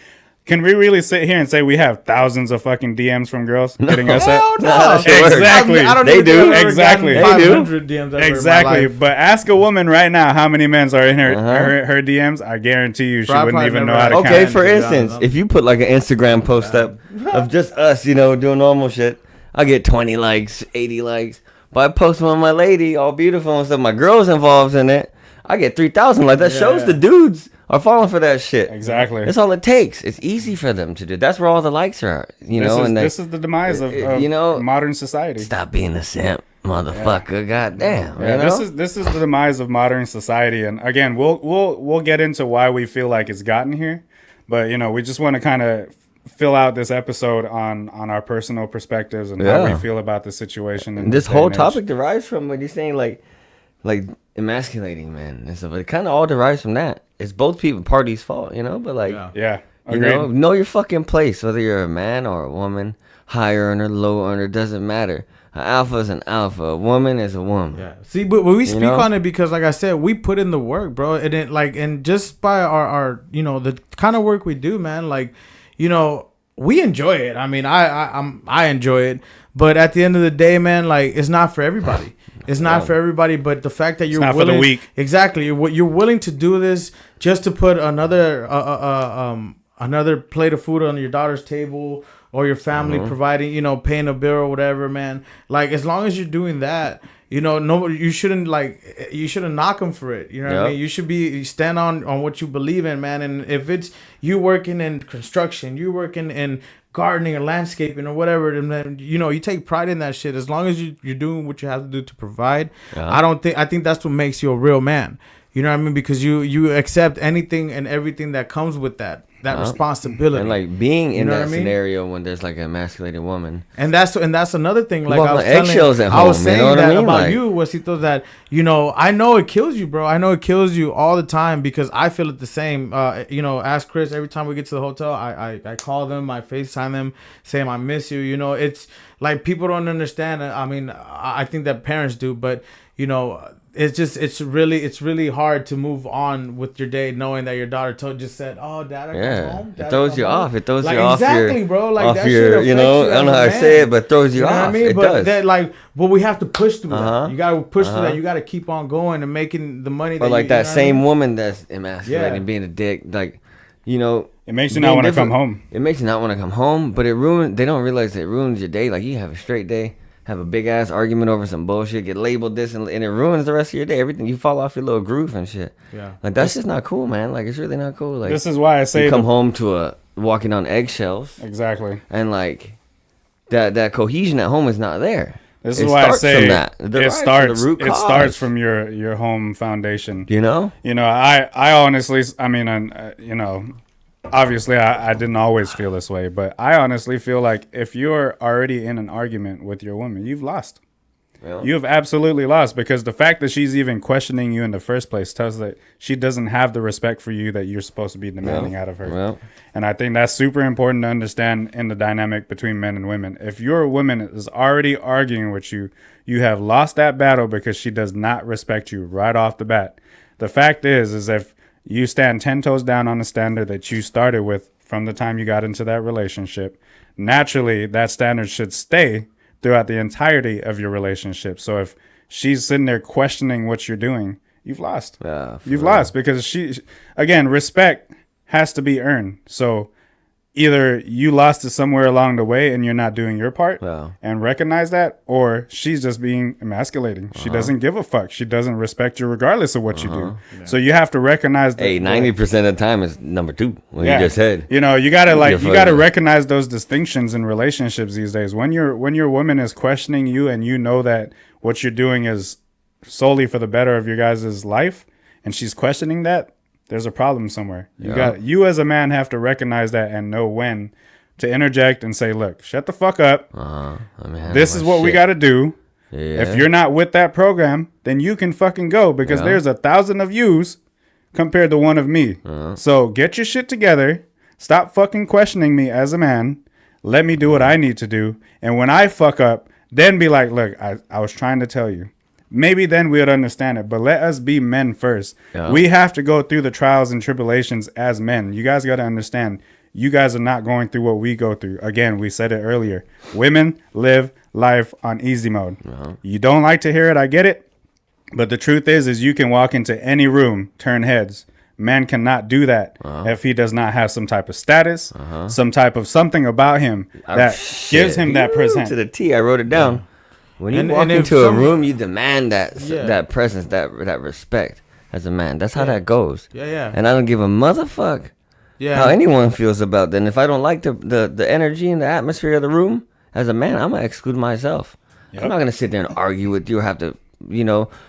Can we really sit here and say we have thousands of fucking DMs from girls hitting us up? No. Exactly. I don't they do. Exactly. They do. DMs exactly. But ask a woman right now how many men are in her DMs. I guarantee you she wouldn't even know how to count. Okay, for instance, if you put like an Instagram post up of just us, you know, doing normal shit, I'll get 20 likes, 80 likes. But I post one of my lady, all beautiful and stuff. My girl's involved in it. I get 3,000. Like, that shows the dudes are falling for that shit. Exactly. That's all it takes. It's easy for them to do. That's where all the likes are, This is the demise of modern society. Stop being a simp, motherfucker. Goddamn. This is the demise of modern society. And again, we'll get into why we feel like it's gotten here. But, we just want to kind of fill out this episode on our personal perspectives and how we feel about the situation. And this whole topic derives from what you're saying, like emasculating men and stuff. It kind of all derives from that. It's both parties' fault, but like, know your fucking place, whether you're a man or a woman, high earner, low earner, doesn't matter. An alpha is an alpha. A woman is a woman. Yeah. See, but we speak on it because, like I said, we put in the work, bro. And just by our the kind of work we do, man, like, we enjoy it. I mean, I enjoy it, but at the end of the day, man, like, it's not for everybody. It's not for everybody, but the fact that you're willing, for the weak. Exactly, you're willing to do this just to put another plate of food on your daughter's table, or your family providing, paying a bill or whatever, man. Like, as long as you're doing that, you shouldn't knock them for it. You know what I mean? You should stand on what you believe in, man. And if it's you working in construction, you working in gardening or landscaping or whatever, and then you take pride in that shit. As long as you're doing what you have to do to provide, I think that's what makes you a real man. You know what I mean? Because you accept anything and everything that comes with that responsibility. And like being in that scenario when there's like an emasculated woman. And that's another thing. Like, I was saying that about you, Wasito, that I know it kills you, bro. I know it kills you all the time because I feel it the same. Ask Chris every time we get to the hotel. I call them, I FaceTime them, saying I miss you. It's like people don't understand. I mean, I think that parents do, but it's really hard to move on with your day knowing that your daughter just said, "Oh, Dad, I come home." It throws you off. It throws you off. Exactly, bro. Like, off that your, shit affects I don't know how to say it, but throws you off. What I mean? It but does. But we have to push through that. You gotta push through that. You gotta keep on going and making the money. Or like that same woman that's emasculating, being a dick, like, it makes you not want to come home. It makes you not want to come home, but they don't realize it ruins your day. Like, you have a straight day, have a big ass argument over some bullshit, get labeled this, and it ruins the rest of your day. Everything, you fall off your little groove and shit. Yeah, like, that's just not cool, man. Like, it's really not cool. Like, this is why I say you come home to walking on eggshells. Exactly. And like that cohesion at home is not there. This is why I say it starts from your home foundation. I honestly, obviously I didn't always feel this way, but I honestly feel like if you're already in an argument with your woman, you've lost. Really? You have absolutely lost, because the fact that she's even questioning you in the first place tells that she doesn't have the respect for you that you're supposed to be demanding out of her. Well. And I think that's super important to understand in the dynamic between men and women. If your woman is already arguing with you, you have lost that battle because she does not respect you right off the bat. The fact is if you stand 10 toes down on the standard that you started with from the time you got into that relationship, naturally that standard should stay throughout the entirety of your relationship. So if she's sitting there questioning what you're doing, you've lost. You've lost, because respect has to be earned. So either you lost it somewhere along the way and you're not doing your part and recognize that, or she's just being emasculating. She doesn't give a fuck. She doesn't respect you regardless of what you do. Yeah. So you have to recognize that. 90% of the time is number two, what you just said. You gotta recognize those distinctions in relationships these days. When your woman is questioning you and you know that what you're doing is solely for the better of your guys' life, and she's questioning that, there's a problem somewhere. You as a man have to recognize that and know when to interject and say, look, shut the fuck up. This is what we got to do. Yeah. If you're not with that program, then you can fucking go, because there's 1,000 of yous compared to one of me. So get your shit together. Stop fucking questioning me as a man. Let me do what I need to do. And when I fuck up, then be like, look, I was trying to tell you. Maybe then we would understand it, but let us be men first. We have to go through the trials and tribulations as men. You guys got to understand, you guys are not going through what we go through. Again, we said it earlier. Women live life on easy mode. You don't like to hear it, I get it. But the truth is you can walk into any room, turn heads. Man cannot do that if he does not have some type of status, some type of something about him that gives him that present. To the T, I wrote it down. When you walk into a room, you demand that presence, that respect as a man. That's how that goes. Yeah. And I don't give a motherfuck how anyone feels about that. And if I don't like the energy and the atmosphere of the room, as a man, I'm going to exclude myself. Yep. I'm not going to sit there and argue with you or have to,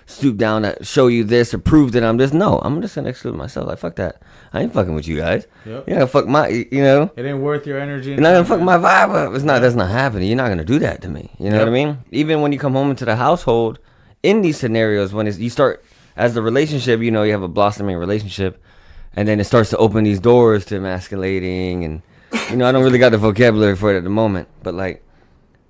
stoop down to show you this or prove that I'm this. No, I'm just going to exclude myself. Like, fuck that. I ain't fucking with you guys. Yep. You're going to fuck my, It ain't worth your energy. You're not going to fuck my vibe up. That's not happening. You're not going to do that to me. You know what I mean? Even when you come home into the household, in these scenarios, when you start, as the relationship, you have a blossoming relationship, and then it starts to open these doors to emasculating, and, I don't really got the vocabulary for it at the moment, but, like,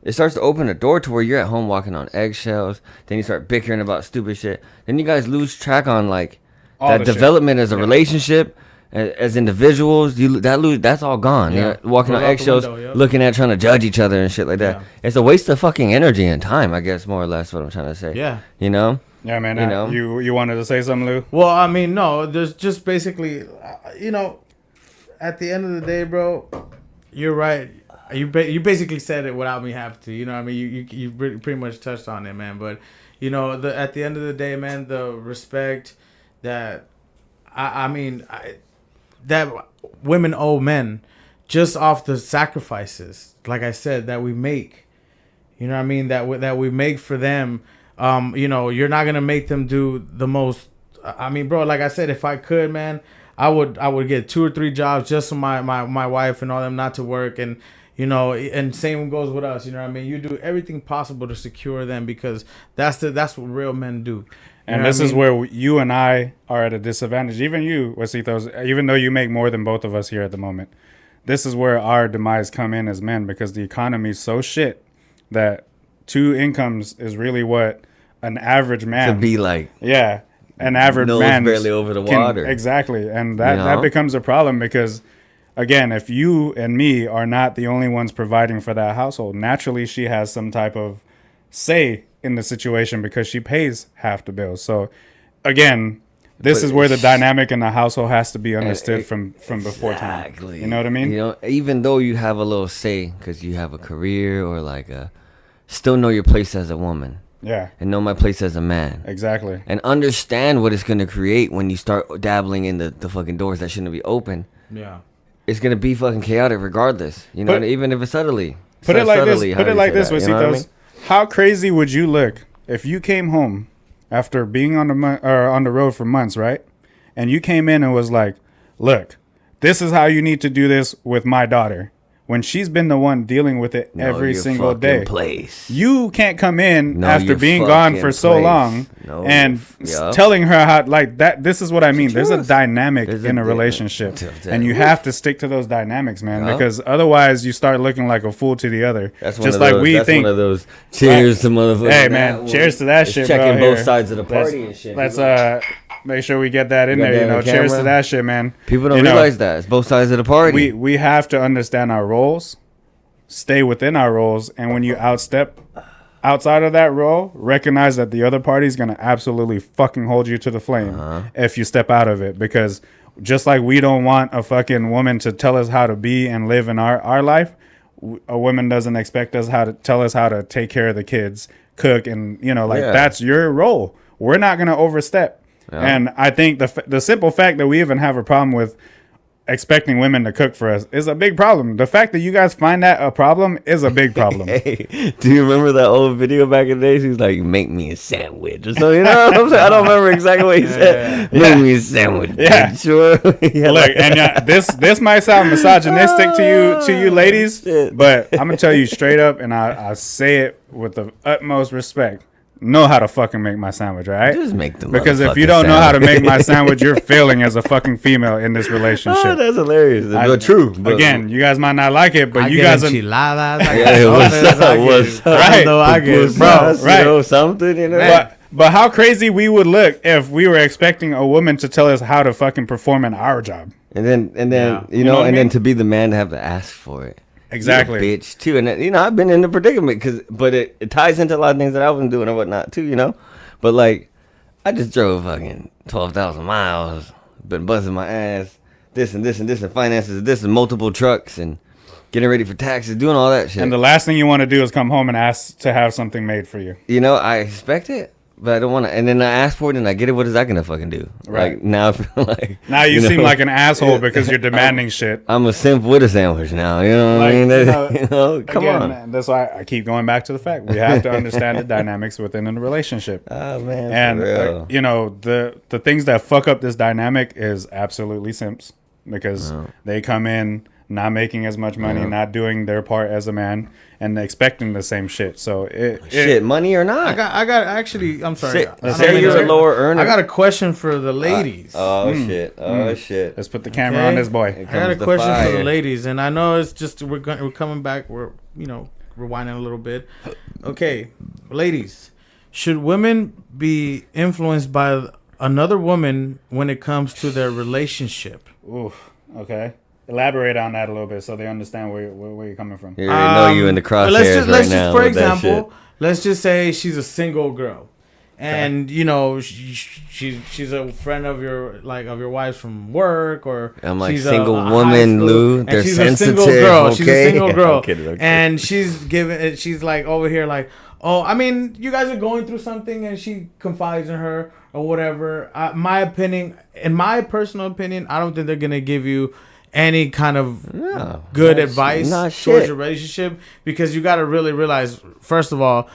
it starts to open a door to where you're at home walking on eggshells. Then you start bickering about stupid shit. Then you guys lose track on like that development as a relationship, as individuals. That's all gone. Yeah. You're walking on eggshells, looking at trying to judge each other and shit like that. Yeah. It's a waste of fucking energy and time. I guess more or less what I'm trying to say. Yeah. Yeah, man. You wanted to say something, Lou? Well, I mean, no. There's just basically, at the end of the day, bro, you're right. You basically said it without me having to. You know what I mean? You pretty much touched on it, man. But, at the end of the day, man, the respect that, that women owe men just off the sacrifices, like I said, that we make. You know what I mean? That we make for them. You're not going to make them do the most. I mean, bro, like I said, if I could, man, I would get 2 or 3 jobs just for my wife and all them not to work. And same goes with us. You know what I mean? You do everything possible to secure them because that's what real men do. And this is where you and I are at a disadvantage. Even you, Wasitos, even though you make more than both of us here at the moment, this is where our demise come in as men because the economy is so shit that 2 incomes is really what an average man to be like. Yeah, an average man barely over the water. Exactly, and that becomes a problem because. Again, if you and me are not the only ones providing for that household, naturally she has some type of say in the situation because she pays half the bills. So, again, this is where the dynamic in the household has to be understood from before time. You know what I mean? Even though you have a little say because you have a career or still know your place as a woman. Yeah. And know my place as a man. Exactly. And understand what it's going to create when you start dabbling in the fucking doors that shouldn't be open. Yeah. It's gonna be fucking chaotic regardless, even if it's subtly. Put it like this, Wasitos. How crazy would you look if you came home after being on the road for months, right? And you came in and was like, "Look, this is how you need to do this with my daughter." When she's been the one dealing with it every single day. Place. You can't come in after being gone for so long and telling her how that. This is what I mean. There's a dynamic in a relationship, and you have to stick to those dynamics, man, because otherwise you start looking like a fool to the other. That's just like we think. One of those cheers to motherfuckers. Hey, man, cheers to that shit, bro. Checking both sides of the party and shit. Let's make sure we get that in there. Cheers to that shit, man. People don't realize that it's both sides of the party. We have to understand our roles, stay within our roles, and when you outstep outside of that role, recognize that the other party is gonna absolutely fucking hold you to the flame if you step out of it. Because just like we don't want a fucking woman to tell us how to be and live in our life, a woman doesn't expect us how to tell us how to take care of the kids, cook, and that's your role. We're not gonna overstep. Yeah. And I think the simple fact that we even have a problem with expecting women to cook for us is a big problem. The fact that you guys find that a problem is a big problem. Hey, do you remember that old video back in the days? He's like, "Make me a sandwich," or something. You know what I'm saying? I don't remember exactly what he said. Make me a sandwich. Yeah, sure. Look, and this might sound misogynistic to you ladies, but I'm gonna tell you straight up, and I say it with the utmost respect. Know how to fucking make my sandwich, right? Just make them. Because if you don't know how to make my sandwich, you're failing as a fucking female in this relationship. Oh, that's hilarious. But true. But again, you guys might not like it, but you guys are enchiladas. I get, bro. Right. Something, But how crazy we would look if we were expecting a woman to tell us how to fucking perform in our job. And then then to be the man to have to ask for it. Exactly. Bitch, too. And, I've been in the predicament but it ties into a lot of things that I wasn't doing and whatnot, too, But, I just drove fucking 12,000 miles, been busting my ass, this and this and this, and finances, this and multiple trucks. And getting ready for taxes, doing all that shit. And the last thing you want to do is come home and ask to have something made for you. You know, I expect it, but I don't want to. And then I ask for it and I get it. What is that gonna fucking do? Right. Like now, I feel like now you seem like an asshole because you're demanding shit. I'm a simp with a sandwich now. You know what I mean? Come on. Man, that's why I keep going back to the fact we have to understand the dynamics within a relationship. Oh man, and for real. you know the things that fuck up this dynamic is absolutely simps because they come in not making as much money, not doing their part as a man, and expecting the same shit. So money or not? I got actually. I'm sorry. Say you're a lower earner. I got a question for the ladies. Shit. Shit. Let's put the camera on this boy. I got a question for the ladies, and I know it's just we're coming back. We're rewinding a little bit. Okay, ladies, should women be influenced by another woman when it comes to their relationship? Oof. Okay. Elaborate on that a little bit so they understand where you're coming from. You know you in the crosshairs let's now. For example, let's just say she's a single girl, and she's a friend of your wife's from work, or I'm like she's single woman, Lou. They're she's sensitive. A single girl. Okay? She's a single girl, I'm kidding. and she's like over here like, oh, I mean, you guys are going through something, and she confides in her or whatever. In my personal opinion, I don't think they're gonna give you any kind of good advice towards your relationship, because you got to really realize, first of all,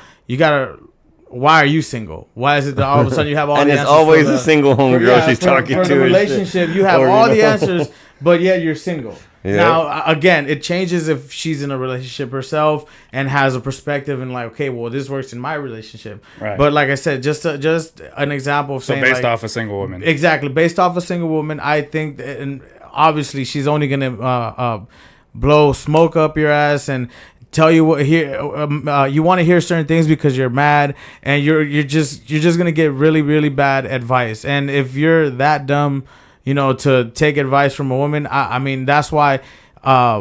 why are you single? Why is it that all of a sudden you have all the answers? And it's always a single homegirl she's talking to. For the relationship, you have all the answers, but yet you're single. Yeah. Now, again, it changes if she's in a relationship herself and has a perspective and like, okay, well, this works in my relationship. Right. But like I said, just an example of saying based off a single woman. Exactly. Based off a single woman, I think that, and obviously she's only going to blow smoke up your ass and tell you what you want to hear certain things because you're mad, and you're just going to get really, really bad advice. And if you're that dumb, to take advice from a woman, I mean, that's why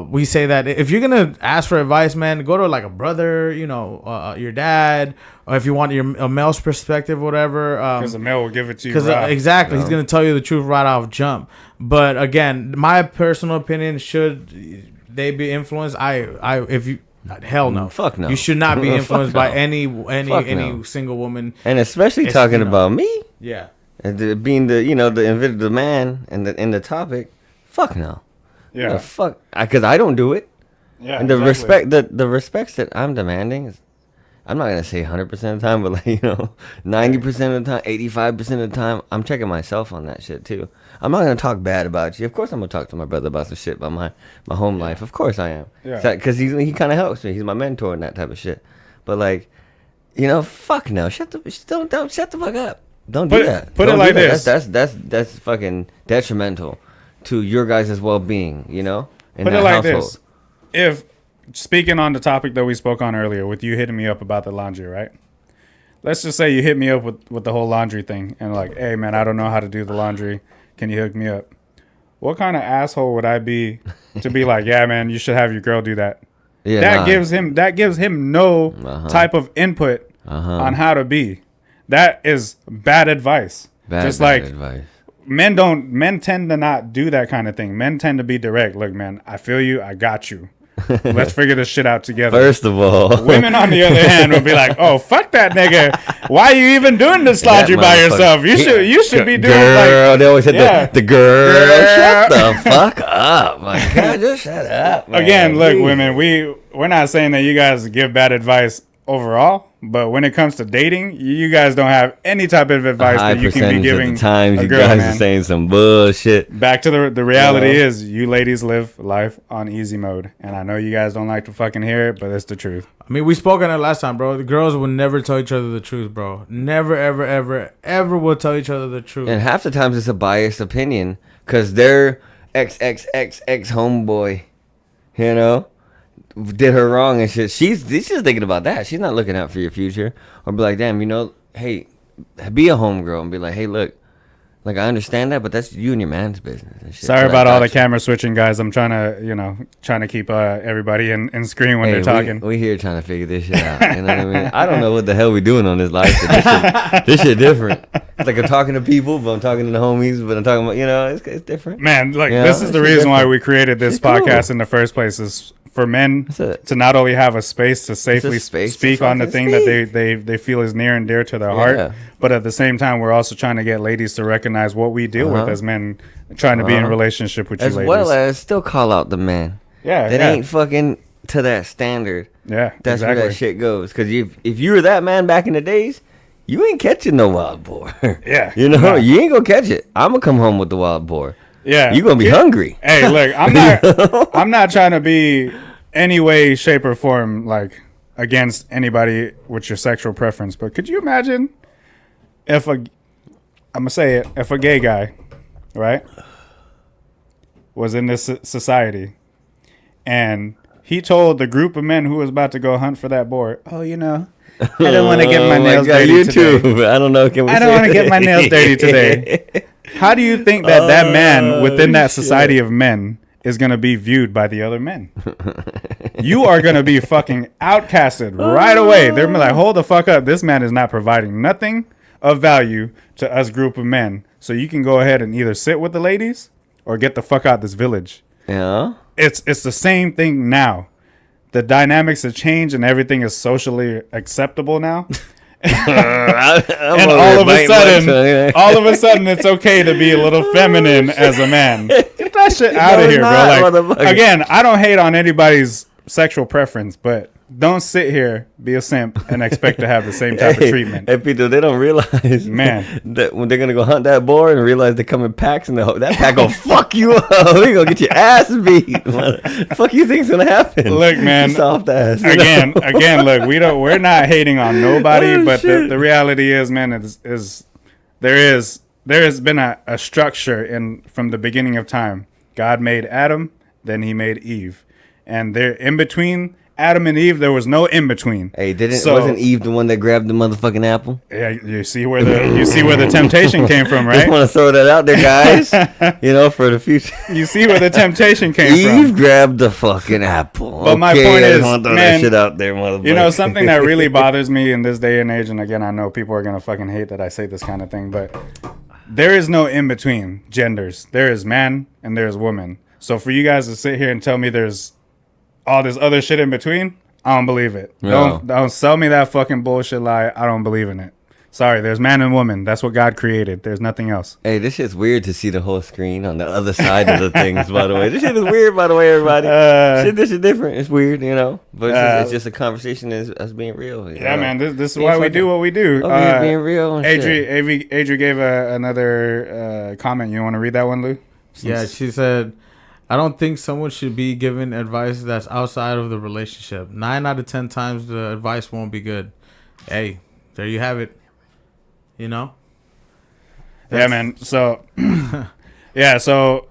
we say that if you're going to ask for advice, man, go to like a brother, your dad, or if you want a male's perspective, whatever. Because a male will give it to you. Because exactly, he's going to tell you the truth right off jump. But again, my personal opinion, should they be influenced? Hell no. Fuck no. You should not be influenced by any single woman. And especially talking about me. Yeah. And being the man and the topic. Fuck no. Yeah. Fuck. Because I don't do it. Yeah. And the respects that I'm demanding is, I'm not gonna say 100% of the time, but 90% of the time, 85% of the time, I'm checking myself on that shit too. I'm not gonna talk bad about you. Of course, I'm gonna talk to my brother about some shit about my home life. Of course, I am. Yeah. Because he kind of helps me. He's my mentor and that type of shit. But fuck no. Don't shut the fuck up. Don't do that. Put it like this. That's fucking detrimental to your guys' well-being. Put it like this. If speaking on the topic that we spoke on earlier, with you hitting me up about the laundry, right? Let's just say you hit me up with the whole laundry thing, and like, hey man, I don't know how to do the laundry. Can you hook me up? What kind of asshole would I be to be like, yeah man, you should have your girl do that? Yeah, that gives him no type of input on how to be. That is bad advice. Bad advice. Men tend to not do that kind of thing. Men tend to be direct. Look, man, I feel you. I got you. Let's figure this shit out together. First of all, women on the other hand will be like, "Oh, fuck that nigga! Why are you even doing this laundry by yourself? You should be doing girl." They always said the girl. Shut the fuck up! My God, just shut up. Man. Again, look, women, we're not saying that you guys give bad advice overall, but when it comes to dating, you guys don't have any type of advice that you can be giving. Of the times you guys are saying some bullshit. Back to the reality is, you ladies live life on easy mode, and I know you guys don't like to fucking hear it, but it's the truth. I mean, we spoke on it last time, bro. The girls will never tell each other the truth, bro. Never, ever, ever, ever will tell each other the truth. And half the times it's a biased opinion because their ex homeboy, did her wrong and shit. She's thinking about that. She's not looking out for your future. Or be like, damn, hey, be a homegirl and be like, hey, look, I understand that, but that's you and your man's business and shit. Sorry about all the camera switching, guys. I'm trying to keep everybody in screen when they're talking. We here trying to figure this shit out. You know what I mean? I don't know what the hell we doing on this live. This shit different. It's like I'm talking to people, but I'm talking to the homies, but I'm talking about, it's different. Man, this is the reason why we created this podcast in the first place, is for men to not only have a space to safely speak on the thing that they feel is near and dear to their heart, but at the same time, we're also trying to get ladies to recognize what we deal with as men trying to be in a relationship with you ladies. As well as still call out the man. Yeah. That ain't fucking to that standard. Yeah. That's where that shit goes. Because if you were that man back in the days, you ain't catching no wild boar. Yeah. You know, you ain't gonna catch it. I'm gonna come home with the wild boar. Yeah. You gonna be hungry. Hey, look, I'm not trying to be any way, shape, or form like against anybody with your sexual preference, but could you imagine if if a gay guy, right, was in this society and he told the group of men who was about to go hunt for that boar, oh, you know, I don't want to get my nails dirty today. Too. I don't know. I don't want to get my nails dirty today. How do you think that man within that society of men is going to be viewed by the other men? You are going to be fucking outcasted right away. They're like, hold the fuck up. This man is not providing nothing of value to us group of men. So you can go ahead and either sit with the ladies or get the fuck out this village. Yeah. It's the same thing now. The dynamics have changed and everything is socially acceptable now. And all of a sudden, it's okay to be a little feminine as a man. Get that shit out of here, bro. Like, again, I don't hate on anybody's sexual preference, but don't sit here, be a simp, and expect to have the same type of treatment. Hey, people, they don't realize, man, that when they're gonna go hunt that boar and realize they come in packs and that pack gonna fuck you up. We gonna get your ass beat. What the fuck you think's gonna happen? Look, man, soft ass. Again, look, we're not hating on nobody, but the reality is, man, is there has been a structure from the beginning of time. God made Adam, then He made Eve, and there in between Adam and Eve, there was no in between. Hey, wasn't Eve the one that grabbed the motherfucking apple? Yeah, you see where the temptation came from, right? Just want to throw that out there, guys. For the future. You see where the temptation came from. Eve grabbed the fucking apple. But my point is, throw that shit out there, motherfucker. Something that really bothers me in this day and age, and again, I know people are gonna fucking hate that I say this kind of thing, but there is no in between genders. There is man and there is woman. So for you guys to sit here and tell me there's all this other shit in between, I don't believe it. No. Don't sell me that fucking bullshit lie. I don't believe in it. Sorry, there's man and woman. That's what God created. There's nothing else. Hey, this shit's weird to see the whole screen on the other side of the things, by the way. This shit is weird, by the way, everybody. This is different. It's weird, But it's just a conversation as being real. Man, this is why we do what we do. Being real. Adri gave another comment. You want to read that one, Lou? Yeah, she said, I don't think someone should be given advice that's outside of the relationship. 9 out of 10 times the advice won't be good. Hey, there you have it. Yeah, man. So, so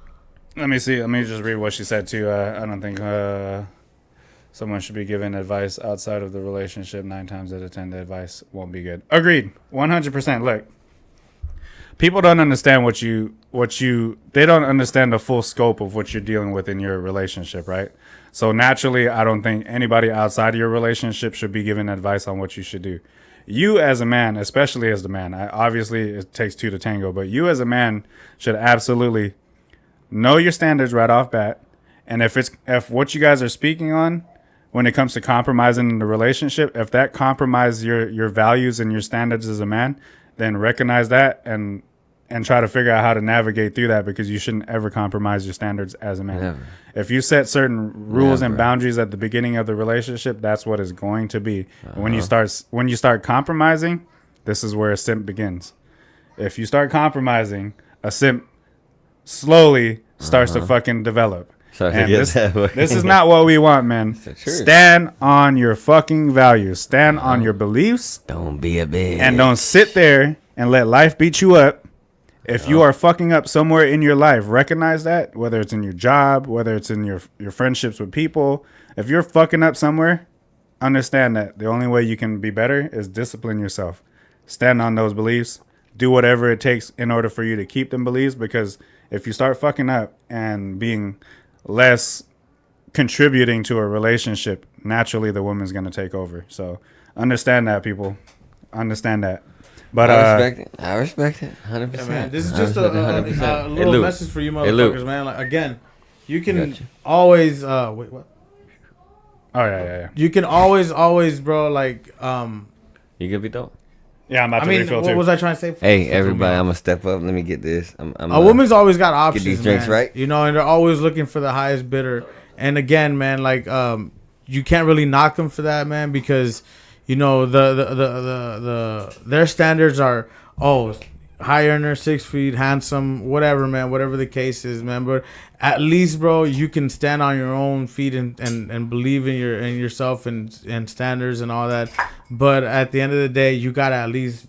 let me see. Let me just read what she said too. I don't think someone should be given advice outside of the relationship. 9 times out of 10, the advice won't be good. Agreed. 100%. Look. People don't understand they don't understand the full scope of what you're dealing with in your relationship, right? So naturally, I don't think anybody outside of your relationship should be given advice on what you should do. You as a man, especially as the man, obviously it takes 2 to tango, but you as a man should absolutely know your standards right off bat. And if what you guys are speaking on when it comes to compromising in the relationship, if that compromises your values and your standards as a man, then recognize that and try to figure out how to navigate through that, because you shouldn't ever compromise your standards as a man. Never. If you set certain rules and boundaries at the beginning of the relationship, that's what it's going to be. And when you start compromising, this is where a simp begins. If you start compromising, a simp slowly starts to fucking develop. And this is not what we want, man. Stand on your fucking values. Stand on your beliefs. Don't be a bitch. And don't sit there and let life beat you up. If you are fucking up somewhere in your life, recognize that, whether it's in your job, whether it's in your friendships with people. If you're fucking up somewhere, understand that the only way you can be better is discipline yourself. Stand on those beliefs. Do whatever it takes in order for you to keep them beliefs, because if you start fucking up and being less contributing to a relationship, naturally the woman's going to take over. So understand that, people. Understand that. But I respect it 100%. Yeah, man. This is just a little message for you motherfuckers, man. Like, again, you can always wait, what? Oh yeah. You can always, bro. Like, You good, Vito? Yeah, I'm about to refill too. What was I trying to say? Hey, everybody, I'm gonna step up. Let me get this. A woman's always got options. Get these drinks, man. right? You know, and they're always looking for the highest bidder. And again, man, like, you can't really knock them for that, man, because, you know, their standards are high earner, 6 feet, handsome, whatever, man, whatever the case is, man. But at least, bro, you can stand on your own feet and believe in yourself and standards and all that. But at the end of the day, you gotta at least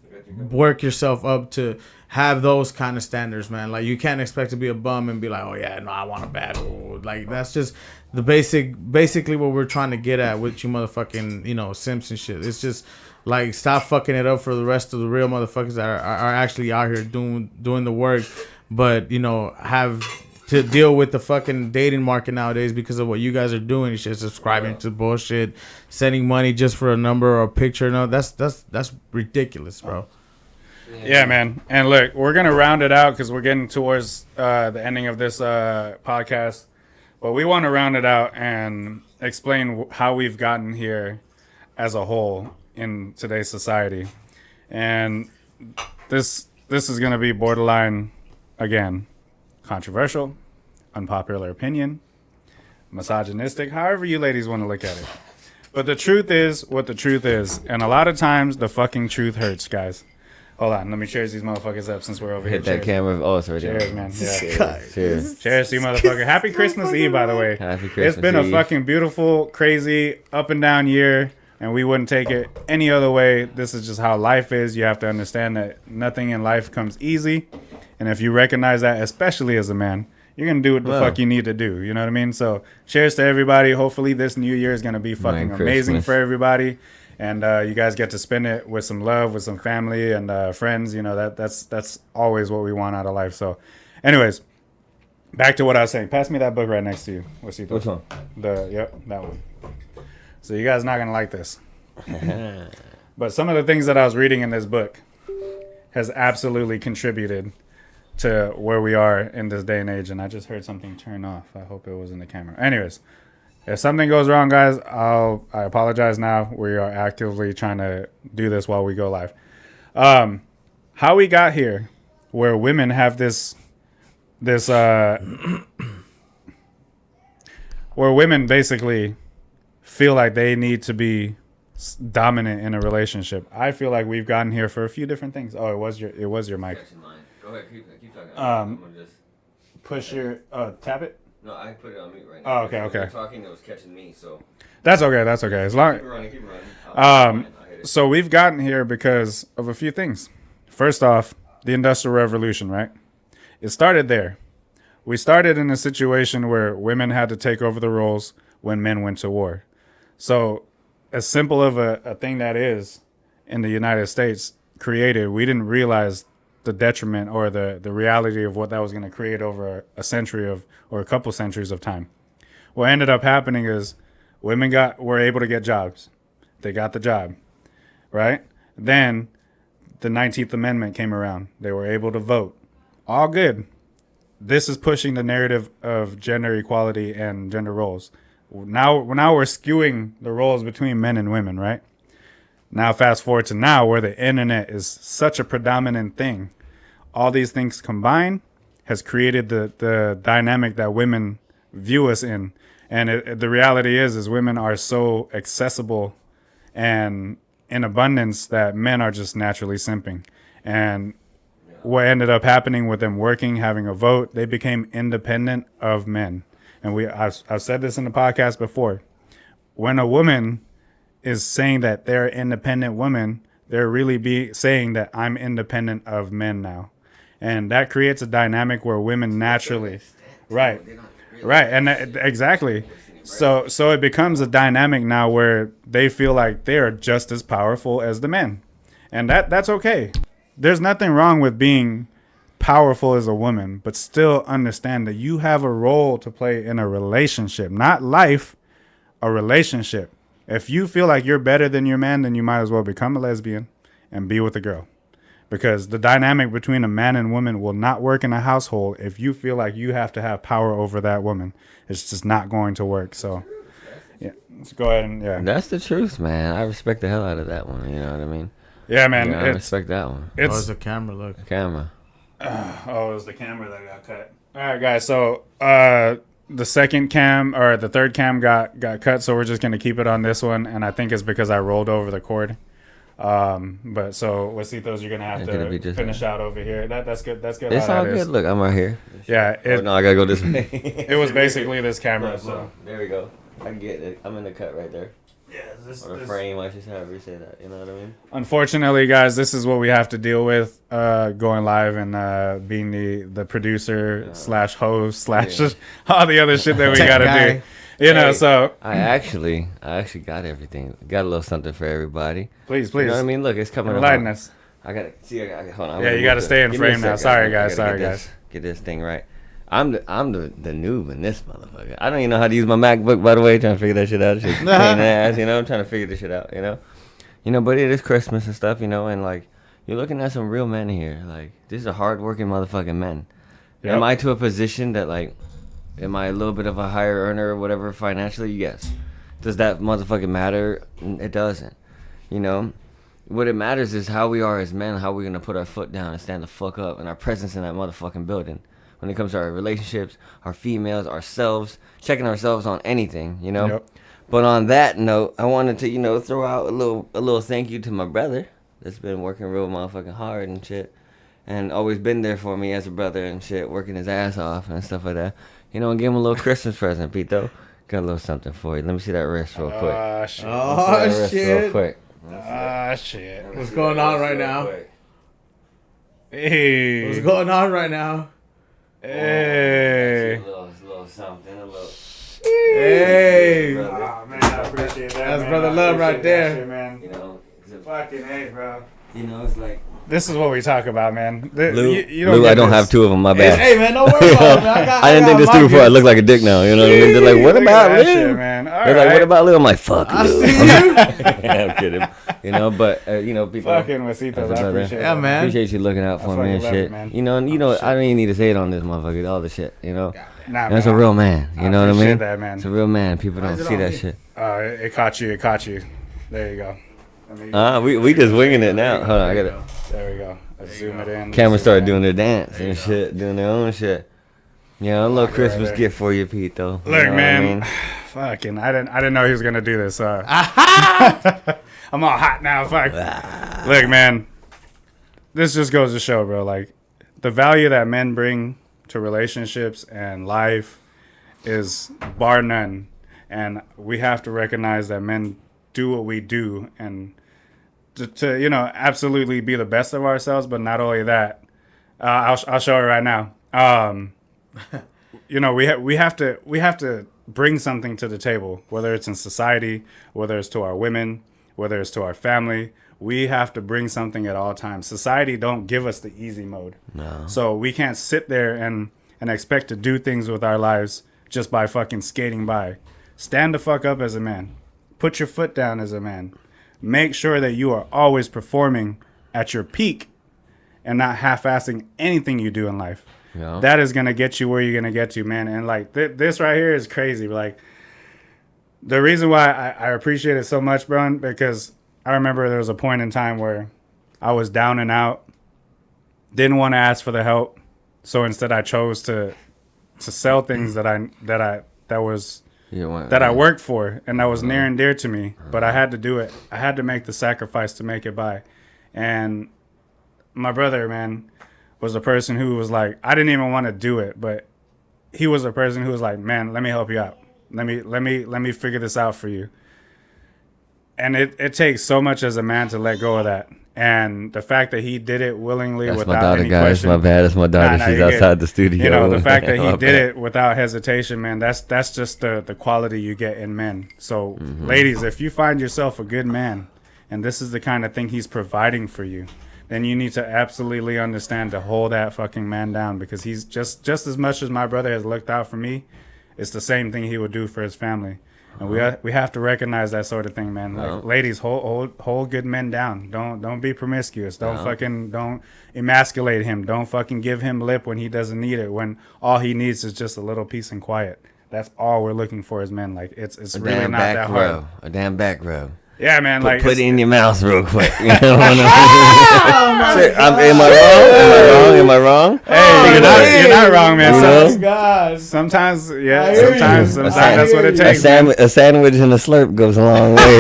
work yourself up to have those kind of standards, man. Like, you can't expect to be a bum and be like, oh yeah, no, I want a bad one. Like, that's just the basically what we're trying to get at with you motherfucking, you know, simps and shit. It's just like, stop fucking it up for the rest of the real motherfuckers that are actually out here doing the work, but, you know, have to deal with the fucking dating market nowadays because of what you guys are doing. It's just subscribing to bullshit, sending money just for a number or a picture. No, that's ridiculous, bro. Yeah, man. And look, we're gonna round it out because we're getting towards the ending of this podcast, but we want to round it out and explain how we've gotten here as a whole in today's society. And this is going to be borderline, again, controversial, unpopular opinion, misogynistic, however you ladies want to look at it. But the truth is what the truth is. And a lot of times the fucking truth hurts, guys. Hold on, let me cheers these motherfuckers up since we're over here. Hit that camera. Oh, it's right there. Cheers, man. Yeah. Cheers. Cheers to you, motherfucker. Happy Christmas Eve, by the way. Happy Christmas It's been Eve. a fucking beautiful, crazy, up and down year. And we wouldn't take it any other way. This is just how life is. You have to understand that nothing in life comes easy. And if you recognize that, especially as a man, you're going to do what the fuck you need to do. You know what I mean? So cheers to everybody. Hopefully this new year is going to be fucking amazing for everybody. And you guys get to spend it with some love, with some family and friends. You know, that's always what we want out of life. So anyways, back to what I was saying. Pass me that book right next to you. Which one? That one. So you guys are not going to like this. But some of the things that I was reading in this book has absolutely contributed to where we are in this day and age. And I just heard something turn off. I hope it was in the camera. Anyways, if something goes wrong, guys, I apologize now. We are actively trying to do this while we go live. How we got here, where women have where women basically feel like they need to be dominant in a relationship. I feel like we've gotten here for a few different things. Oh, it was your mic. Go ahead, keep talking. I'm gonna just push your tap it. No, I put it on mute right now. Oh, okay. You're talking, it was catching me, so That's okay. As long keep running. So we've gotten here because of a few things. First off, the Industrial Revolution, right? It started there. We started in a situation where women had to take over the roles when men went to war. So as simple of a thing that is in the United States created, we didn't realize the detriment or the reality of what that was going to create over a century or a couple centuries of time. What ended up happening is women were able to get jobs. They got the job, right? Then the 19th Amendment came around. They were able to vote. All good. This is pushing the narrative of gender equality and gender roles. Now we're skewing the roles between men and women, right? Now fast forward to now where the internet is such a predominant thing. All these things combined has created the dynamic that women view us in. And the reality is women are so accessible and in abundance that men are just naturally simping. And what ended up happening with them working, having a vote, they became independent of men. And I've said this in the podcast before. When a woman is saying that they're an independent woman, they're really saying that I'm independent of men now. And that creates a dynamic where women naturally, right, and exactly. So it becomes a dynamic now where they feel like they're just as powerful as the men. And that's okay. There's nothing wrong with being powerful as a woman, but still understand that you have a role to play in a relationship, not life, a relationship. If you feel like you're better than your man, then you might as well become a lesbian and be with a girl. Because the dynamic between a man and woman will not work in a household if you feel like you have to have power over that woman. It's just not going to work. So, Yeah, let's go ahead and That's the truth, man. I respect the hell out of that one. You know what I mean? Yeah, man. I respect that one. It's a camera. Look, Camera. It was the camera that got cut. All right, guys. So the second cam or the third cam got cut, so we're just gonna keep it on this one, and I think it's because I rolled over the cord. But so Wasitos, you're gonna have to finish out over here. That's good. That's good. It's all good. Look, I'm right here. Yeah. No, I gotta go this way. It was basically this camera. Look, so there we go. I get it. I'm in the cut right there. yeah, Or the frame, I should however you say that. You know what I mean? Unfortunately, guys, this is what we have to deal with going live and being the producer / host / all the other shit that we gotta do. You know, so I actually got everything. Got a little something for everybody. Please. You know what I mean? Look, it's coming. Enlighten us. I gotta see. Hold on. Yeah, you gotta stay in frame now. Sorry, guys. Get this thing right. I'm the noob in this motherfucker. I don't even know how to use my MacBook, by the way. Trying to figure that shit out. Shit's a pain in the ass, you know. I'm trying to figure this shit out, you know. But it is Christmas and stuff, you know, and like you're looking at some real men here. Like these are hardworking motherfucking men. Yep. Am I to a position that like, am I a little bit of a higher earner or whatever financially? Yes. Does that motherfucking matter? It doesn't. You know. What it matters is how we are as men, how we're gonna put our foot down and stand the fuck up, and our presence in that motherfucking building. When it comes to our relationships, our females, ourselves, checking ourselves on anything, you know. Yep. But on that note, I wanted to, you know, throw out a little thank you to my brother that's been working real motherfucking hard and shit, and always been there for me as a brother and shit, working his ass off and stuff like that. You know, and give him a little Christmas present, Pito. Got a little something for you. Let me see that wrist real quick. Shit. Real quick. Shit. What's going on right now? Hey. What's going on right now? Hey. A little something. Hey. Oh, man, I appreciate that. That's man. brother love right there. Shit, man. You know, Fucking hey, bro. you know, it's like. This is what we talk about, man. Lou, I don't have two of them. My bad. Hey, man, don't worry about it, man. I didn't think this through before. I look like a dick now. You know what I mean? They're like, what about Lou? Shit, man. They're like, what about Lou? I'm like, fuck Lou. I'm kidding. You know, but you know, people. Fucking Wasitos, I appreciate it. Yeah, man. Appreciate you looking out for me and shit. man. You know, I don't even need to say it on this motherfucker. All the shit, you know. Nah, That's man, a real man. You know what I mean? appreciate that, man. It's a real man. People don't see that shit. It caught you. It caught you. There you go. We just winging it now. Hold on, I got it. There we go. Let's zoom it in. Camera started doing their dance and shit, doing their own shit. Yeah, a little Christmas gift for you, Pete. Though. Look, you know man, fucking, I didn't know he was gonna do this. I'm all hot now. Fuck. Look, man, this just goes to show, bro. Like, the value that men bring to relationships and life is bar none, and we have to recognize that men do what we do and to you know, absolutely be the best of ourselves. But not only that, I'll show it right now. You know, we have to bring something to the table, whether it's in society, whether it's to our women, whether it's to our family. We have to bring something at all times. Society don't give us the easy mode. No. So we can't sit there and expect to do things with our lives just by fucking skating by. Stand the fuck up as a man. Put your foot down as a man. Make sure that you are always performing at your peak and not half-assing anything you do in life. Yeah. That is going to get you where you're going to get to, man. And like this right here is crazy. Like, the reason why I appreciate it so much, bro, because I remember there was a point in time where I was down and out, didn't want to ask for the help. So instead I chose to sell things that I worked for and that was near and dear to me, but I had to do it. I had to make the sacrifice to make it by. And my brother, man, was a person who was like, I didn't even want to do it, but he was a person who was like, man, let me help you out. Let me figure this out for you. And it takes so much as a man to let go of that. And the fact that he did it willingly without any question. That's my bad. That's my daughter. She's outside the studio. You know, the fact that he did it without hesitation, man, that's just the quality you get in men. So, ladies, if you find yourself a good man, and this is the kind of thing he's providing for you, then you need to absolutely understand to hold that fucking man down, because he's just as much as my brother has looked out for me, it's the same thing he would do for his family. And we have to recognize that sort of thing, man. Like, ladies, hold good men down. Don't be promiscuous. Don't emasculate him. Don't fucking give him lip when he doesn't need it, when all he needs is just a little peace and quiet. That's all we're looking for as men. Like it's a really damn not back that rub. hard. A damn back rub. Yeah, man. Like put it in your mouth real quick. You know am I wrong? Hey, you're not wrong, man. Sometimes that's what it takes. A sandwich and a slurp goes a long way.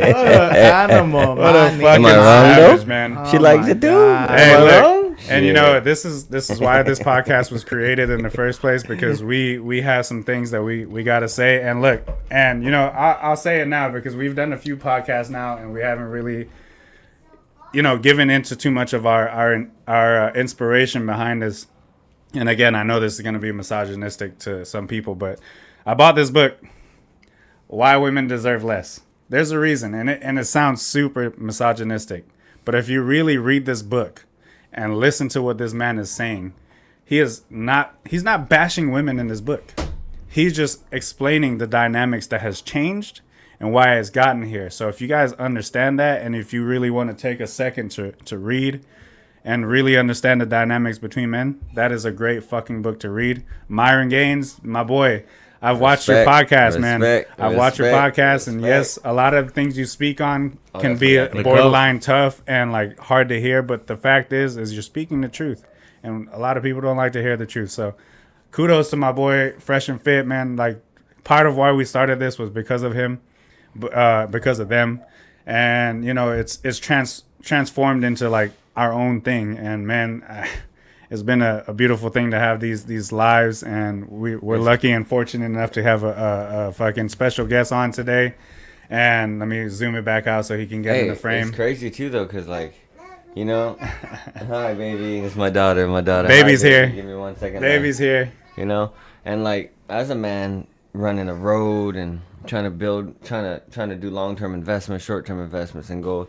What an animal, what a fucking am I wrong, savage, though? man. She likes it too. Hey, am I look. wrong? And you know, this is why this podcast was created in the first place, because we have some things that we got to say. And look, and you know, I'll say it now because we've done a few podcasts now and we haven't really, you know, given into too much of our inspiration behind this. And again, I know this is going to be misogynistic to some people, but I bought this book, Why Women Deserve Less. There's a reason, and it sounds super misogynistic, but if you really read this book and listen to what this man is saying, he's not bashing women in this book. He's just explaining the dynamics that has changed and why it's gotten here. So if you guys understand that, and if you really want to take a second to read and really understand the dynamics between men, that is a great fucking book to read. Myron Gaines, my boy, I've watched your podcast, man. I've watched your podcast, and yes, a lot of things you speak on can be borderline tough and like hard to hear. But the fact is you're speaking the truth, and a lot of people don't like to hear the truth. So, kudos to my boy, Fresh and Fit, man. Like, part of why we started this was because of him, because of them, and you know, it's transformed into like our own thing, and man. It's been a beautiful thing to have these lives, and we're lucky and fortunate enough to have a fucking special guest on today. And let me zoom it back out so he can get in the frame. It's crazy too, though, because like, you know, hi baby, it's my daughter. Baby's hi, here. Give me 1 second. Baby's here. You know, and like as a man running a road and trying to do long-term investments, short-term investments, and goals,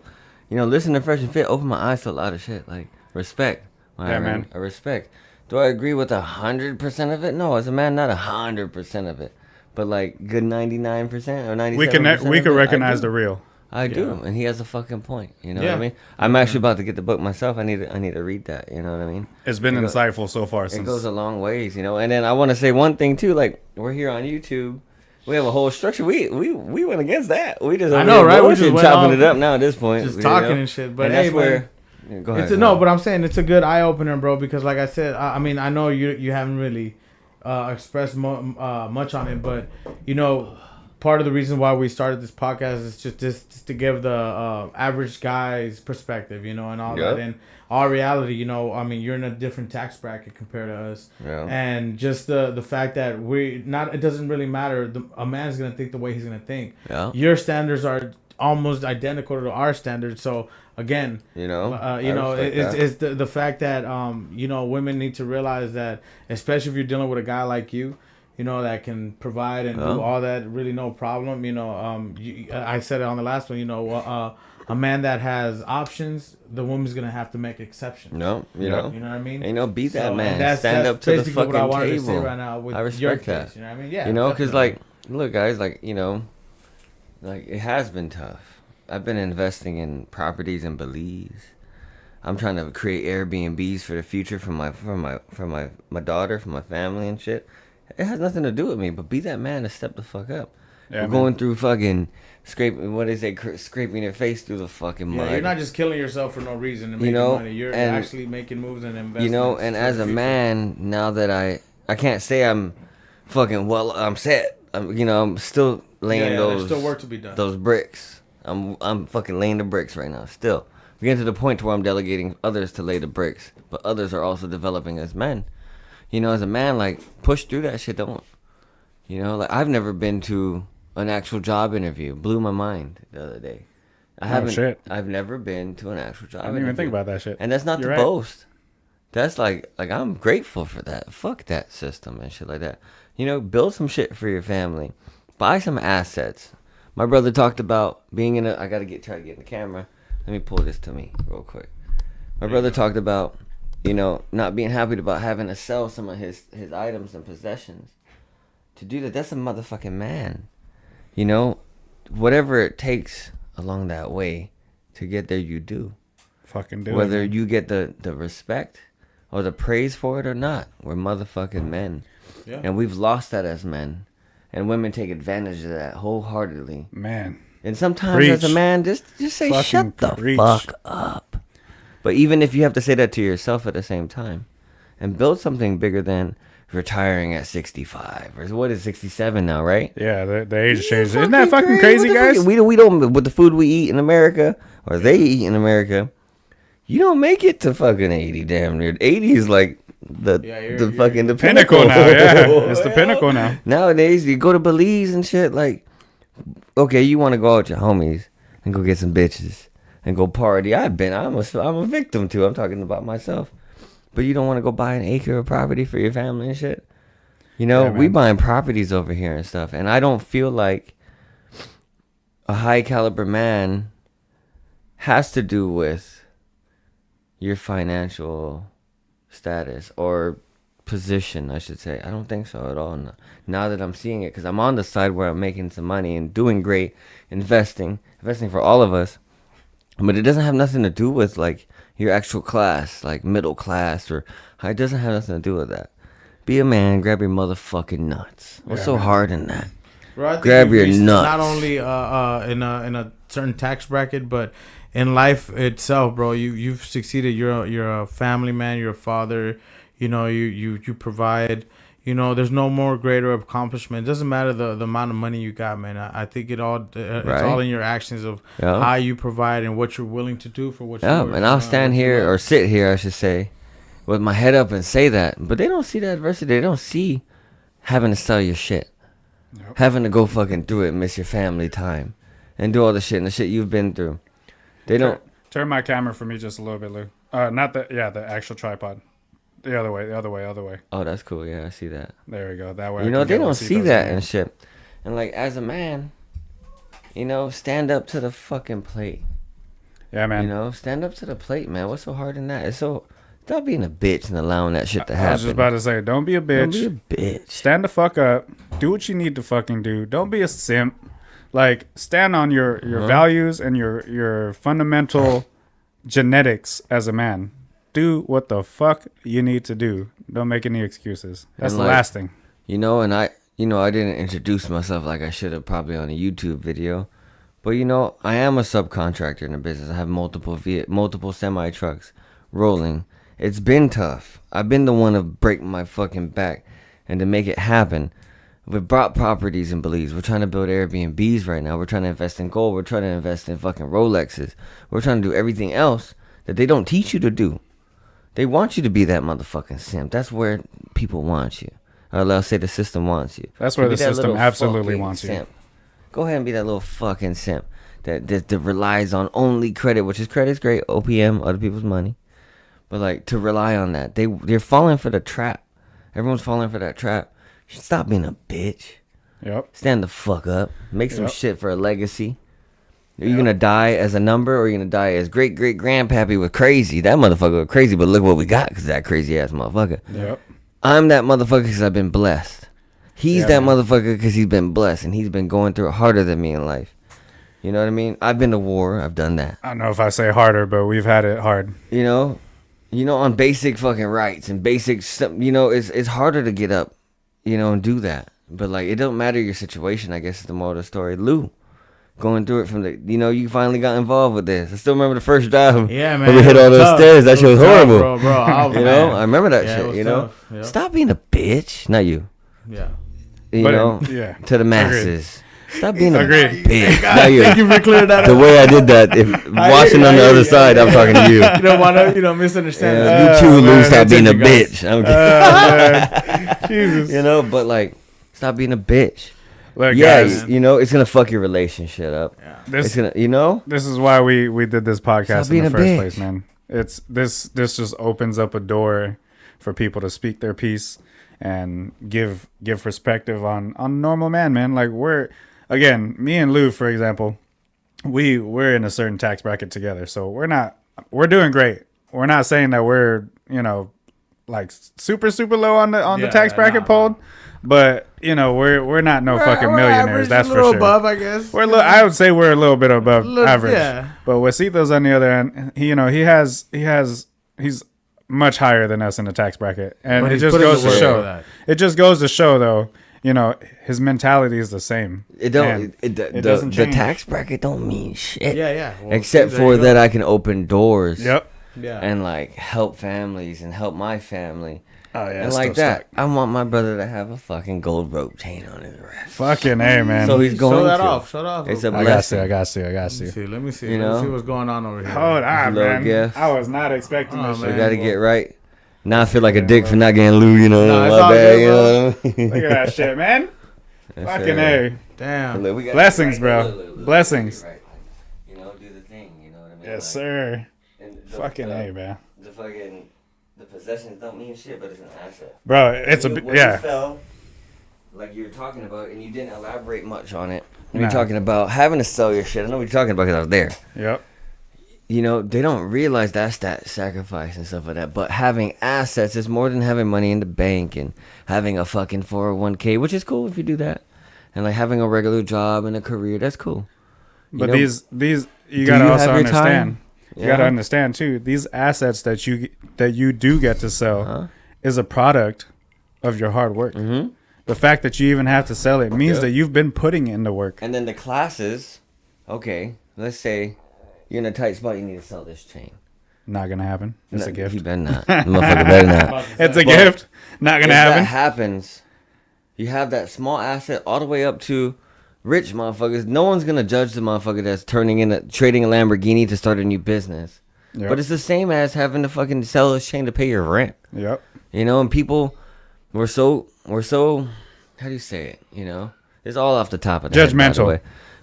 you know, listen to Fresh and Fit opened my eyes to a lot of shit. Like respect. Yeah, man. I respect. Do I agree with 100% of it? No, as a man, not 100% of it, but like good 99% or 97%. We can recognize the real. I do, and he has a fucking point. You know what I mean? I'm actually about to get the book myself. I need to read that. You know what I mean? It's been insightful so far. It goes a long ways, you know. And then I want to say one thing too. Like we're here on YouTube. We have a whole structure. We went against that. We just I know, right? We just chopping it up now at this point. Just talking and shit. But and hey, that's where. Yeah, go ahead. But I'm saying it's a good eye opener, bro. Because like I said, I mean, I know you haven't really expressed much on it, but you know, part of the reason why we started this podcast is just to give the average guy's perspective, you know, and all that. And our reality, you know, I mean, you're in a different tax bracket compared to us, and just the fact that it doesn't really matter. A man's gonna think the way he's gonna think. Yeah. Your standards are almost identical to our standards, so. Again, it's the fact that you know, women need to realize that, especially if you're dealing with a guy like you know, that can provide and do all that, really no problem. You know, I said it on the last one. You know, a man that has options, the woman's gonna have to make exceptions. No, you know what I mean. Ain't no beat that man. Stand up to the fucking table. Right now with I respect your that. Case, you know what I mean? Yeah. You know, because like, look, guys, like, you know, like it has been tough. I've been investing in properties in Belize. I'm trying to create Airbnbs for the future for my daughter, for my family and shit. It has nothing to do with me, but be that man to step the fuck up. Yeah, we're going through fucking scraping your face through the fucking mud. You're not just killing yourself for no reason to make money. You're actually making moves and investing. You know, and as a man, now that I can't say I'm fucking I'm set. I'm still laying there's still work to be done. Those bricks. I'm fucking laying the bricks right now. Still, we get to the point where I'm delegating others to lay the bricks, but others are also developing as men. You know, as a man, like push through that shit. Don't. You know, like I've never been to an actual job interview. Blew my mind the other day. I've never been to an actual job. I didn't even think about that shit. And that's not to boast. That's like I'm grateful for that. Fuck that system and shit like that. You know, build some shit for your family. Buy some assets. My brother talked about being in I gotta try to get in the camera. Let me pull this to me real quick. My brother talked about, you know, not being happy about having to sell some of his items and possessions. To do that's a motherfucking man. You know, whatever it takes along that way to get there, you do. Fucking do. Whether you get the respect or the praise for it or not, we're motherfucking men. Yeah. And we've lost that as men. And women take advantage of that wholeheartedly. Man. And sometimes as a man, just say, Fucking shut the fuck up. But even if you have to say that to yourself at the same time and build something bigger than retiring at 65 or what is 67 now, right? Yeah, the age changes. Isn't that fucking crazy, guys? We don't with the food we eat in America or they eat in America. You don't make it to fucking 80 damn near. 80 is like the pinnacle now. Yeah, it's the pinnacle now. Nowadays, you go to Belize and shit. Like, okay, you want to go out with your homies and go get some bitches and go party. I'm a victim too. I'm talking about myself. But you don't want to go buy an acre of property for your family and shit. You know, we buying properties over here and stuff, and I don't feel like a high caliber man has to do with your financial status or position, I should say. I don't think so at all. Now that I'm seeing it, because I'm on the side where I'm making some money and doing great, investing for all of us. But it doesn't have nothing to do with like your actual class, like middle class or high. It doesn't have nothing to do with that. Be a man, grab your motherfucking nuts. What's so hard in that? Bro, grab your nuts. Not only in a certain tax bracket, but in life itself, bro. You've succeeded. You're a family man. You're a father. You know, you provide. You know, there's no more greater accomplishment. It doesn't matter the amount of money you got, man. I think it's all in your actions of how you provide and what you're willing to do for what you're and I'll stand here or sit here, I should say, with my head up and say that. But they don't see the adversity. They don't see having to sell your shit. Yep. Having to go fucking through it, miss your family time, and do all the shit and the shit you've been through. They don't. Turn my camera for me just a little bit, Lou. Not the actual tripod. The other way. Oh, that's cool. Yeah, I see that. There we go. That way. You know, they don't see that and shit. And like, as a man, you know, stand up to the fucking plate. Yeah, man. You know, stand up to the plate, man. What's so hard in that? Stop being a bitch and allowing that shit to happen. I was just about to say, don't be a bitch. Don't be a bitch. Stand the fuck up. Do what you need to fucking do. Don't be a simp. Like, stand on your values and your fundamental genetics as a man. Do what the fuck you need to do. Don't make any excuses. That's the last thing. You know, and I didn't introduce myself like I should have probably on a YouTube video. But, you know, I am a subcontractor in the business. I have multiple semi-trucks rolling. It's been tough. I've been the one to break my fucking back and to make it happen. We bought properties in Belize. We're trying to build Airbnbs right now. We're trying to invest in gold. We're trying to invest in fucking Rolexes. We're trying to do everything else that they don't teach you to do. They want you to be that motherfucking simp. That's where people want you. Or I'll say the system wants you. That's where the system absolutely wants you. Simp. Go ahead and be that little fucking simp that relies on only credit, which is credit's great, OPM, other people's money. But like, to rely on that, they're falling for the trap. Everyone's falling for that trap. Stop being a bitch. Yep. Stand the fuck up. Make some shit for a legacy. Are you gonna die as a number, or are you gonna die as great grandpappy with crazy? That motherfucker was crazy, but look what we got, cause that crazy ass motherfucker. Yep. I'm that motherfucker because I've been blessed. He's that motherfucker because he's been blessed, and he's been going through it harder than me in life. You know what I mean? I've been to war. I've done that. I don't know if I say harder, but we've had it hard. You know, on basic fucking rights and basic stuff. You know, it's harder to get up, you know, and do that. But like, it don't matter your situation. I guess is the moral of the story. Lou, going through it from you finally got involved with this. I still remember the first job. Yeah, man. When we hit all those stairs. That shit was horrible. Bro. I remember that shit, you know? Yep. Stop being a bitch. Not you. Yeah. To the masses. Agreed. Stop being a bitch. Not you. Thank you for clearing that up. The way I did that, if watching on the other side, I'm talking to you. You don't want to, misunderstand. You too, Lou, stop being a bitch. Jesus. You know, but like, stop being a bitch. Look, guys, it's gonna fuck your relationship up. Yeah. It's gonna, This is why we did this podcast in the first place, man. It's this just opens up a door for people to speak their piece and give perspective on normal man. Like, me and Lou, for example, we're in a certain tax bracket together, so we're doing great. We're not saying that we're like super low on the tax bracket poll. But we're not fucking millionaires. That's for sure. Above, I guess. I would say we're a little bit above average. Yeah. But Wasito's on the other end. He's much higher than us in the tax bracket, and But it he's just put in goes the to work show. for that. It just goes to show, though. You know, his mentality is the same. It don't. And It it doesn't the change. tax bracket don't mean shit. Yeah. Well, Except there for you go. that, I can open doors. Yep. Yeah. And like help families and help my family. Oh yeah. And it's like still that, stuck. I want my brother to have a fucking gold rope chain on his wrist. Fucking A, man. So he's going Show that to. off. Show that off. It's a I got blessing. you. I got you. Let me see. You Let me know? see what's going on over here. Hold on, Little man. gift. I was not expecting Oh, this man. We shit. got to get right. Now I feel like a dick for not getting lube, Nah, it's my all bad, good, you know what I mean? Look at that shit, man. That's Fucking it. A. Damn. Look, we gotta Blessings, get right. bro. Look. Blessings. Right. You know, do the thing. You know what I mean? Yes, sir. And Fucking A, man. The possessions don't mean shit, but it's an asset. Bro, it's When a you- when yeah. You fell, like you were talking about, and you didn't elaborate much on it. When Nah. you're talking about having to sell your shit, I know what you're talking about because I was there. Yep. You know, they don't realize that's that sacrifice and stuff like that. But having assets is more than having money in the bank and having a fucking 401k, which is cool if you do that. And like having a regular job and a career, that's cool. You But know, these you do gotta you also have your understand. time? You gotta Yeah. understand too. These assets that you do get to sell Uh-huh. is a product of your hard work. Mm-hmm. The fact that you even have to sell it means Yeah. that you've been putting in the work. And then the classes, okay, let's say you're in a tight spot, you need to sell this chain. Not gonna happen. It's a You gift. better not. Motherfucker better not. It's a But gift. Not gonna if happen. that happens, you have that small asset all the way up to rich motherfuckers. No one's gonna judge the motherfucker that's trading a Lamborghini to start a new business. Yep. But it's the same as having to fucking sell this chain to pay your rent. Yep. You know, and people we're so how do you say it? You know? It's all off the top of the head, by the Judgmental. way.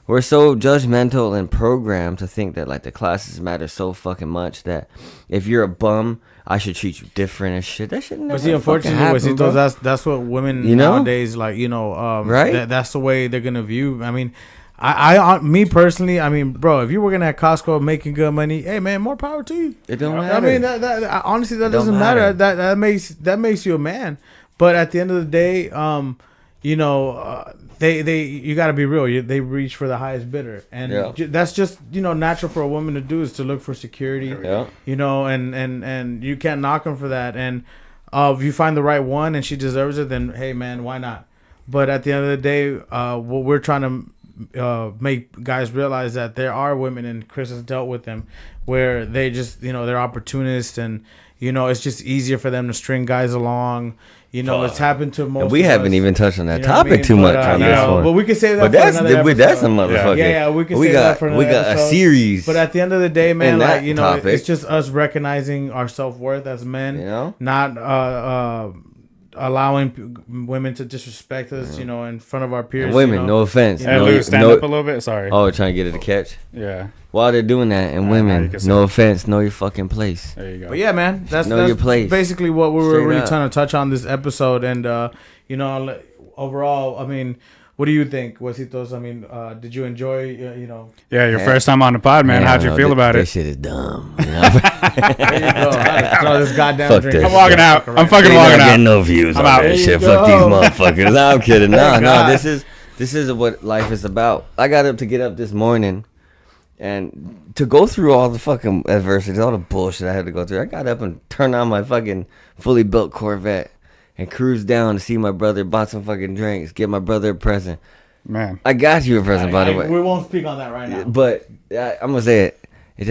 We're so judgmental and programmed to think that like the classes matter so fucking much that if you're a bum, I should treat you different and shit. That shit never But see, fucking unfortunately, happen, bro. that's what women You know? nowadays like. Right? That's the way they're gonna view. I mean, I me personally, I mean, bro, if you're working at Costco making good money, hey man, more power to you. It don't I matter. mean, that honestly, that It don't doesn't matter. matter. That makes you a man. But at the end of the day, you got to be real. They reach for the highest bidder, and Yeah. that's just natural for a woman to do, is to look for security. Yeah. And you can't knock them for that. And if you find the right one and she deserves it, then hey man, why not? But at the end of the day, what we're trying to make guys realize that there are women, and Chris has dealt with them, where they just they're opportunists, and it's just easier for them to string guys along. It's happened to most. And we of haven't us. even touched on that You know what I topic mean? too much But, on you this know, one. but we can save that But for that's another episode. that's a motherfucker. Yeah, we can save that for another we got episode. a series. But at the end of the day, man, In that like topic. it's just us recognizing our self-worth as men, not allowing women to disrespect us, in front of our peers. Women, no offense. Hey, no, Lou, stand up a little bit. Sorry. Oh, trying to get it a catch. Yeah. While they're doing that, and now you women, can say no it. offense, know your fucking place. There you go. But yeah, man, that's Know your place. basically what we were Straight really up. trying to touch on this episode. And overall, I mean, what do you think, Wasitos? I mean, did you enjoy? Yeah, your first time on the pod, man. How'd you feel about That it? shit is dumb. You know? There you go. I throw this goddamn Fuck drink. this. I'm walking out. I'm fucking They walking not out. getting no views I'm on out. that There shit. you Fuck these go. motherfuckers. No, I'm kidding. No, Thank no. God. This is what life is about. I got up to get up this morning, and to go through all the fucking adversities, all the bullshit I had to go through. I got up and turned on my fucking fully built Corvette and cruised down to see my brother. Bought some fucking drinks. Get my brother a present. Man. I got you a present, by the way. We won't speak on that right now. But I'm gonna say it. I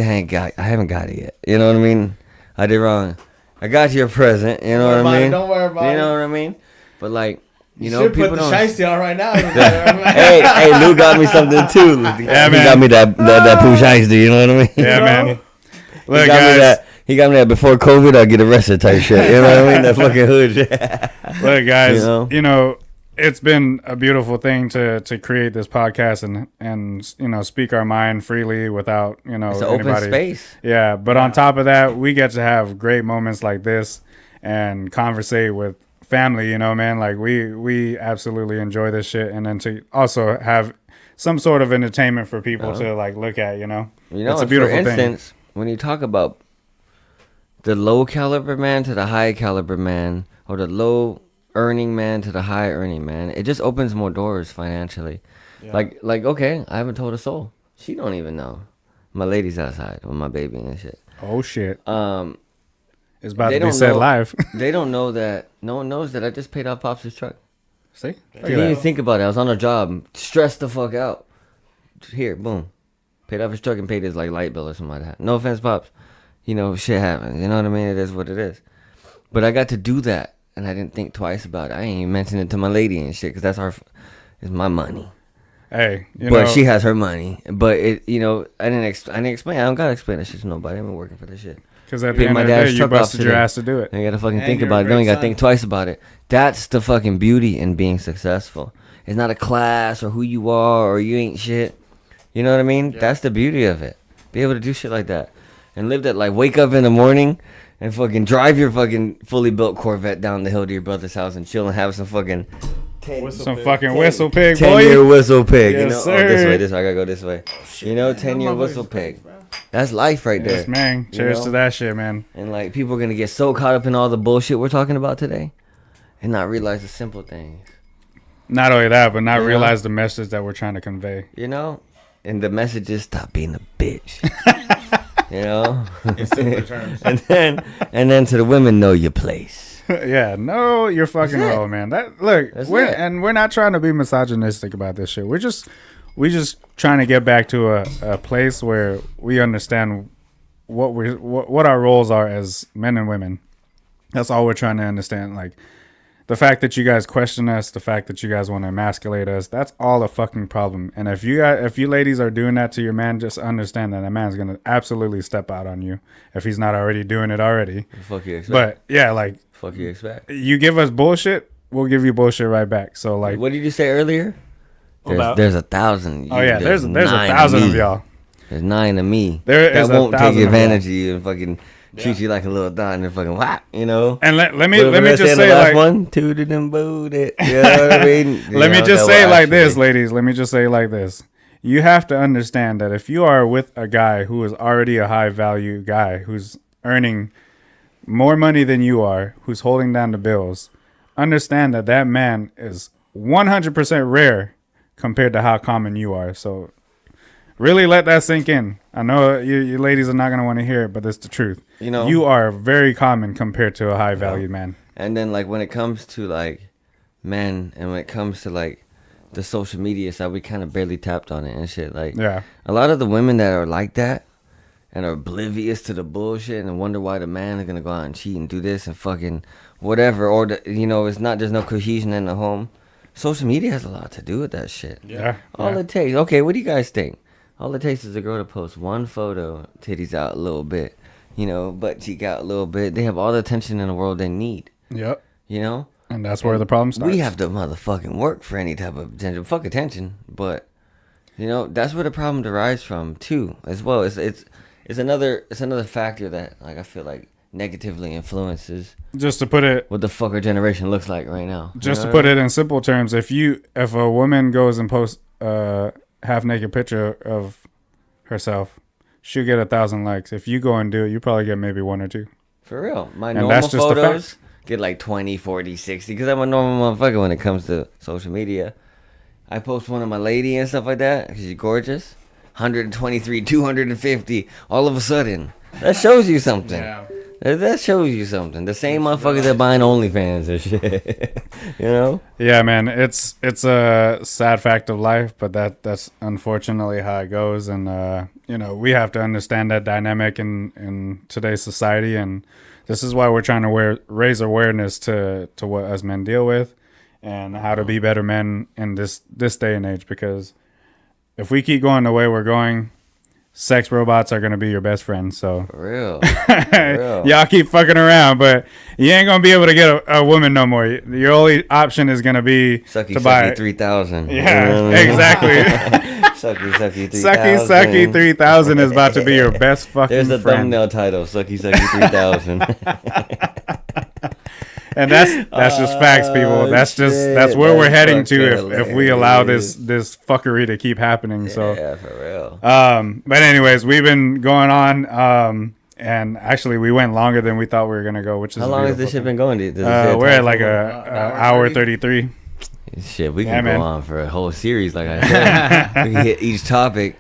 haven't got it yet. You know what I mean? I did wrong. I got you a present. You know what I mean? Don't worry about it. You know what I mean? But like, you know, should people put the don't. shiesty on right now. hey, Lou got me something too. Yeah, he man. got me that poo shiesty. You know what I mean? Yeah, man. He Look, got me guys. that. He got me that before COVID. I get arrested type shit. You know what I mean? That fucking hood shit. Look, guys. You know? It's been a beautiful thing to create this podcast and speak our mind freely without It's an anybody. open space. Yeah, but on top of that, we get to have great moments like this and conversate with family. Man, like we absolutely enjoy this shit, and then to also have some sort of entertainment for people to like look at. You know, it's a and beautiful for thing. instance, when you talk about the low caliber man to the high caliber man, or the low earning man to the high earning man, it just opens more doors financially. Yeah. Like okay, I haven't told a soul. She don't even know. My lady's outside with my baby and shit. Oh shit! is about to be said live. They don't know that. No one knows that I just paid off Pops' truck. See? Didn't even think about it. I was on a job, stressed the fuck out. Here, boom. Paid off his truck and paid his like light bill or something like that. No offense, Pops. You know, shit happens. You know what I mean? It is what it is. But I got to do that, and I didn't think twice about it. I ain't even mentioned it to my lady and shit, because it's my money. Hey, but she has her money. But it, you know, I didn't explain. I don't gotta explain that shit to nobody. I've been working for this shit. Because at the end of the day, you busted your ass to do it. You gotta fucking think about it. Don't you gotta think twice about it. That's the fucking beauty in being successful. It's not a class or who you are or you ain't shit. You know what I mean? Yeah. That's the beauty of it. Be able to do shit like that. And live that, like, wake up in the morning and fucking drive your fucking fully built Corvette down the hill to your brother's house and chill and have some fucking... whistle pig, 10-year whistle pig. Yes, you know? sir. Oh, this way. I gotta go this way. You know, 10-year whistle pig. That's life right there. Yes, man. Cheers to that shit, man. And, like, people are gonna get so caught up in all the bullshit we're talking about today and not realize the simple things. Not only that, but not realize the message that we're trying to convey. You know? And the message is stop being a bitch. You know? In simpler terms. and then to the women, know your place. Yeah, know your fucking role, man. We're not trying to be misogynistic about this shit. We're just trying to get back to a place where we understand what our roles are as men and women. That's all we're trying to understand. Like, the fact that you guys question us, the fact that you guys want to emasculate us, that's all a fucking problem. And if you ladies are doing that to your man, just understand that man's gonna absolutely step out on you if he's not already doing it already. Fuck you expect. But yeah, like, fuck you expect. You give us bullshit, we'll give you bullshit right back. So, like, what did you say earlier? There's 1,000. Oh yeah, there's 1,000 of y'all. There's 9 of me. That won't take advantage of you and fucking treat you like a little dot and then fucking whack, you know. And let me just say, like, one, tooted and booted. You know what I mean? Let me just say like this, ladies. Let me just say like this. You have to understand that if you are with a guy who is already a high value guy, who's earning more money than you are, who's holding down the bills, understand that man is 100% rare compared to how common you are. So really let that sink in. I know you ladies are not going to want to hear it, but it's the truth. You know, you are very common compared to a high valued man. And then, like, when it comes to, like, men and when it comes to, like, the social media side, we kind of barely tapped on it and shit. Like, a lot of the women that are like that and are oblivious to the bullshit and wonder why the man is going to go out and cheat and do this and fucking whatever. Or, it's not, there's no cohesion in the home. Social media has a lot to do with that shit. Yeah. All it takes. Okay, what do you guys think? All it takes is a girl to post one photo, titties out a little bit, butt cheek out a little bit. They have all the attention in the world they need. Yep. You know? And that's where the problem starts. We have to motherfucking work for any type of attention. Fuck attention. But, that's where the problem derives from, too, as well. It's another factor that, like, I feel like negatively influences. Just to put it, what the fuck our generation looks like right now. Just to put it in simple terms, if a woman goes and posts half-naked picture of herself, she'll get 1,000 likes. If you go and do it, you probably get maybe 1 or 2. For real. My normal photos get like 20, 40, 60, because I'm a normal motherfucker when it comes to social media. I post one of my lady and stuff like that, because she's gorgeous. 123, 250, all of a sudden. That shows you something. Yeah. That shows you something. The same motherfuckers that buying OnlyFans and shit. Yeah, man. It's a sad fact of life, but that's unfortunately how it goes. And we have to understand that dynamic in today's society, and this is why we're trying to raise awareness to what us men deal with and how to be better men in this day and age. Because if we keep going the way we're going, sex robots are going to be your best friend. So For real. Y'all keep fucking around, but you ain't going to be able to get a woman no more. Your only option is going to be to buy 3,000. Yeah, exactly. Sucky 3,000. Sucky 3,000 is about to be your best fucking friend. There's a thumbnail title, Sucky 3,000. And that's just facts, people. That's where we're heading to if we allow this fuckery to keep happening. Yeah, for real. But anyways, we've been going on, and actually we went longer than we thought we were gonna go. Which is how long has this shit been going? We're at like a hour 33. Shit, we can go on for a whole series, like I said. We can hit each topic.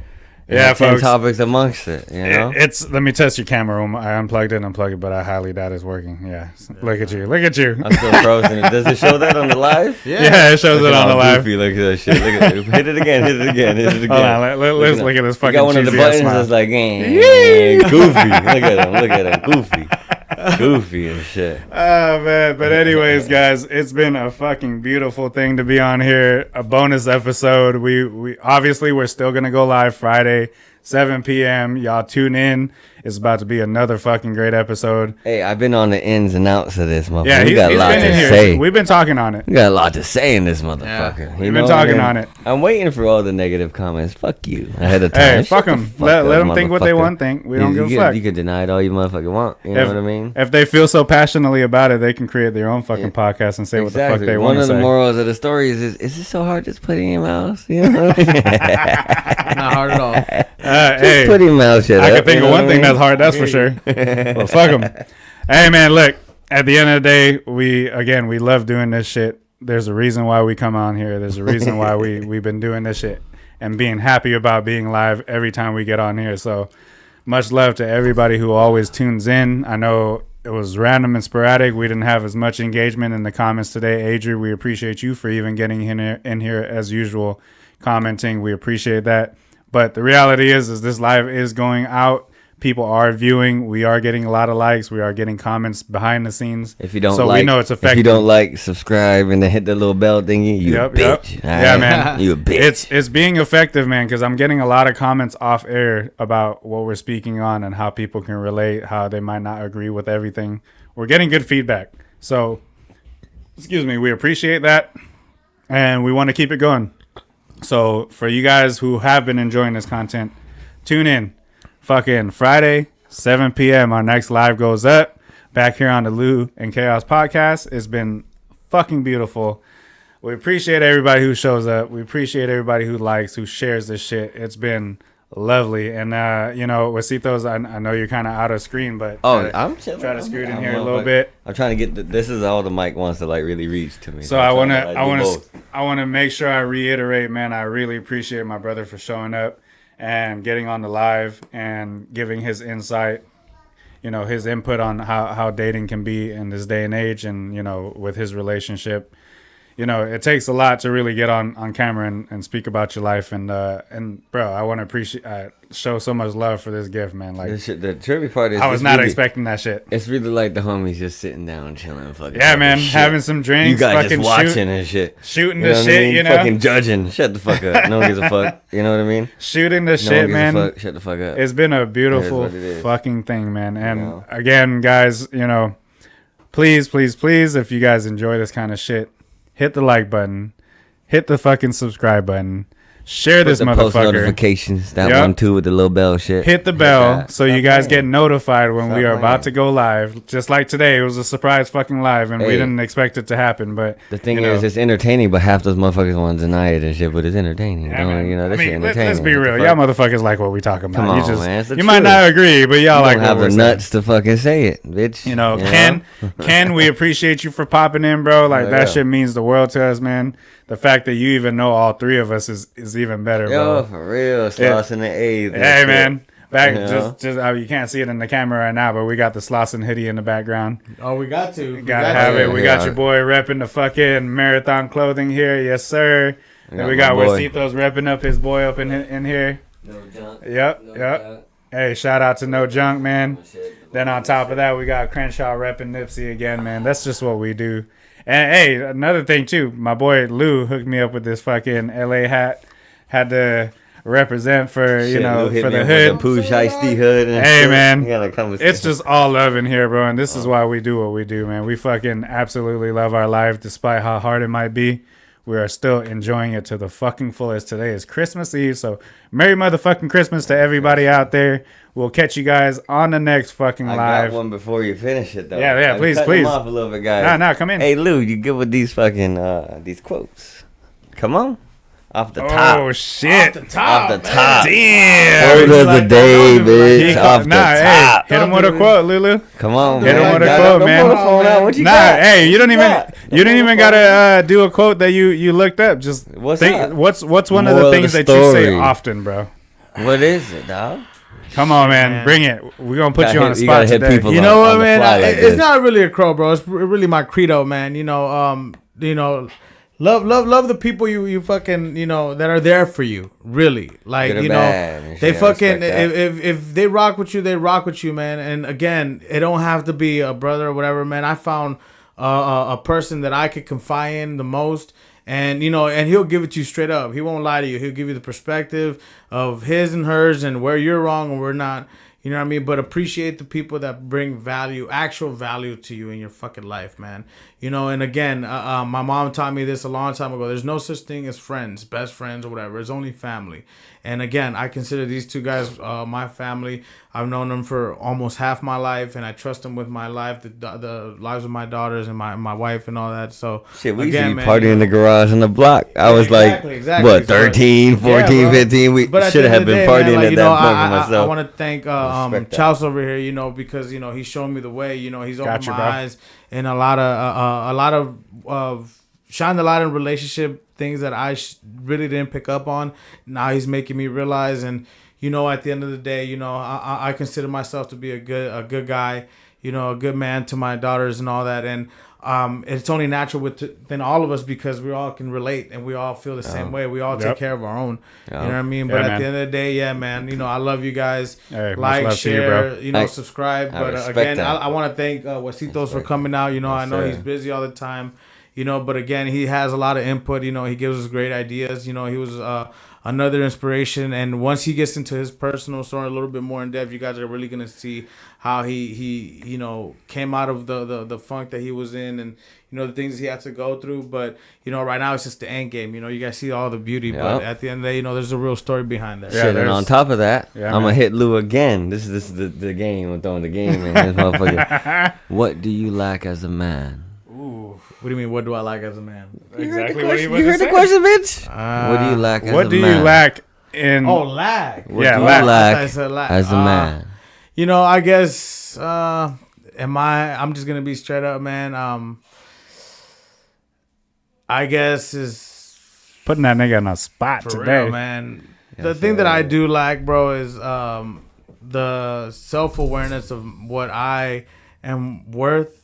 Yeah, 10 topics amongst it, you know? It's let me test your camera. I unplugged it, but I highly doubt it's working. Yeah. Look at you. I'm still frozen. Does it show that on the live? Yeah, it shows it on the live. Goofy, look at that shit. Look at it. Hit it again. Hold on, let's look at this fucking got one of the buttons that's like, goofy. Look at him. Goofy and shit. Oh, man. But anyways, guys, it's been a fucking beautiful thing to be on here. A bonus episode. We obviously, we're still going to go live Friday, 7 p.m. Y'all tune in. It's about to be another fucking great episode. Hey, I've been on the ins and outs of this motherfucker. Yeah, we got a lot to say. We've been talking on it. We got a lot to say in this motherfucker. Yeah, we've been talking on it. I'm waiting for all the negative comments. Fuck you ahead of time. Hey, fuck them. Let them think what they want to think. We don't give a fuck. You can deny it all you motherfucking want. You know what I mean? If they feel so passionately about it, they can create their own fucking podcast and say what the fuck they want to say. One of the morals of the story is it so hard just putting your mouth? You know what I mean? Not hard at all. Just put your mouth shut up. I can think of one thing that's hard, that's for sure. Well, fuck them. Hey, man, look. At the end of the day, we love doing this shit. There's a reason why we come on here. There's a reason why we've been doing this shit and being happy about being live every time we get on here. So much love to everybody who always tunes in. I know it was random and sporadic. We didn't have as much engagement in the comments today. Adri, we appreciate you for even getting in here as usual, commenting. We appreciate that. But the reality is this live is going out. People are viewing. We are getting a lot of likes. We are getting comments behind the scenes. If you don't so we know it's effective. If you don't like, subscribe, and then hit the little bell thingy, you a bitch. Yep. Yeah, man. You a bitch. It's being effective, man, because I'm getting a lot of comments off air about what we're speaking on and how people can relate, how they might not agree with everything. We're getting good feedback. So, we appreciate that, and we want to keep it going. So, for you guys who have been enjoying this content, tune in. Fucking Friday, 7 p.m. Our next live goes up. Back here on the Lou and Chaos podcast. It's been fucking beautiful. We appreciate everybody who shows up. We appreciate everybody who likes, who shares this shit. It's been lovely. And, Wasitos, I know you're kind of out of screen, but I'm chilling. Try to scoot in here a little bit. I'm trying to get this is all the mic wants to like really reach to me. So I want to make sure I reiterate, man, I really appreciate my brother for showing up and getting on the live and giving his insight, his input on how dating can be in this day and age, and with his relationship. It takes a lot to really get on camera and speak about your life. And bro, I want to show so much love for this gift, man. Like the trippy part is I was not expecting that shit. It's really like the homies just sitting down, chilling, fucking. Yeah, man, having some drinks. You guys just watching and shit, shooting the shit, fucking judging. Shut the fuck up. No one gives a fuck. You know what I mean? Shooting the shit, man. Shut the fuck up. It's been a beautiful fucking thing, man. And again, guys, please, if you guys enjoy this kind of shit, hit the like button, hit the fucking subscribe button, share this motherfucker. Post notifications, that one too with the little bell shit. Hit the bell so you guys get notified when we are about to go live. Just like today, it was a surprise fucking live, and we didn't expect it to happen. But the thing is, it's entertaining, but half those motherfuckers want to deny it and shit. But it's entertaining. Yeah, this shit entertaining. Let's be real, y'all motherfuckers like what we talking about. Come on, man. You might not agree, but y'all like. Don't have the nuts to fucking say it, bitch. Ken, we appreciate you for popping in, bro. Like that shit means the world to us, man. The fact that you even know all three of us is even better, bro. Yo, for real. Slauson the A. Hey, man. Just you can't see it in the camera right now, but we got the Slauson hoodie in the background. Oh, we got to. Gotta have it. We got your boy repping the fucking Marathon clothing here. Yes, sir. Then we got Wasitos repping up his boy up in here. No junk. Yep. Hey, shout out to No Junk, man. Then on top of that, we got Crenshaw repping Nipsey again, man. That's just what we do. And hey, another thing too, my boy Lou hooked me up with this fucking LA hat. Had to represent for for the hood, the Pooh Shiesty hood. And hey man, it's just all love in here, bro. And this is why we do what we do, man. We fucking absolutely love our life, despite how hard it might be. We are still enjoying it to the fucking fullest. Today is Christmas Eve, so Merry motherfucking Christmas to everybody out there. We'll catch you guys on the next fucking live. I got one before you finish it, though. Yeah, please. Them off a little bit, guys. Nah, come in. Hey, Lou, you good with these fucking these quotes? Come on. Off the top. Oh, shit. Off the top. Damn. Quote of the day, bitch. Off the top. Hit him with a quote, Lulu. Come on, man. Hit him with a quote, man. What you got? Hey, you don't even gotta do a quote that you looked up. Just what's one of the things that you say often, bro? What is it, dog? Come on, man. Bring it. We're going to put you on the You spot gotta hit today. people You know on what, the man? fly like It's this. not really a crow, bro. It's really my credo, man. Love the people you fucking, that are there for you. Really. Like, Good or bad and they shit, I fucking, respect that. if they rock with you, they rock with you, man. And again, it don't have to be a brother or whatever, man. I found a person that I could confide in the most. And, and he'll give it to you straight up. He won't lie to you. He'll give you the perspective of his and hers and where you're wrong and we're not. You know what I mean? But appreciate the people that bring value, actual value to you in your fucking life, man. And again, my mom taught me this a long time ago. There's no such thing as friends, best friends or whatever. It's only family. And again, I consider these two guys my family. I've known them for almost half my life, and I trust them with my life, the lives of my daughters and my wife and all that. So, Shit, we used to be partying in the garage on the block. I was exactly. 13, 14, 15. We should have been partying at that point for myself. I want to thank Charles over here, because he's showing me the way. He's opened my eyes and a lot of shined a lot in relationship things that I really didn't pick up on. Now he's making me realize, and at the end of the day, I consider myself to be a good guy, a good man to my daughters and all that, and it's only natural within all of us because we all can relate and we all feel the same way. We all take care of our own. You know what I mean? But at the end of the day, yeah, man, I love you guys. Hey, like, share, you, subscribe. But again, I want to thank Wasitos for coming out. I know he's busy all the time. But again, he has a lot of input. He gives us great ideas. He was another inspiration. And once he gets into his personal story a little bit more in depth, you guys are really gonna see how he came out of the funk that he was in, and the things he had to go through. But right now it's just the end game. You guys see all the beauty, but at the end of the day, there's a real story behind that. Yeah, and on top of that, I'm gonna hit Lou again. This is the game. I'm throwing the game in. This motherfucker. What do you lack as a man? What do you mean? What do I lack as a man? Exactly what you heard the question, bitch. What do you lack as a man? What do you lack in? Oh, lack. What do you lack as a man? I guess. I'm just gonna be straight up, man. I guess is putting that nigga on a spot for today, real, man. The thing that I do lack, bro, is the self-awareness of what I am worth.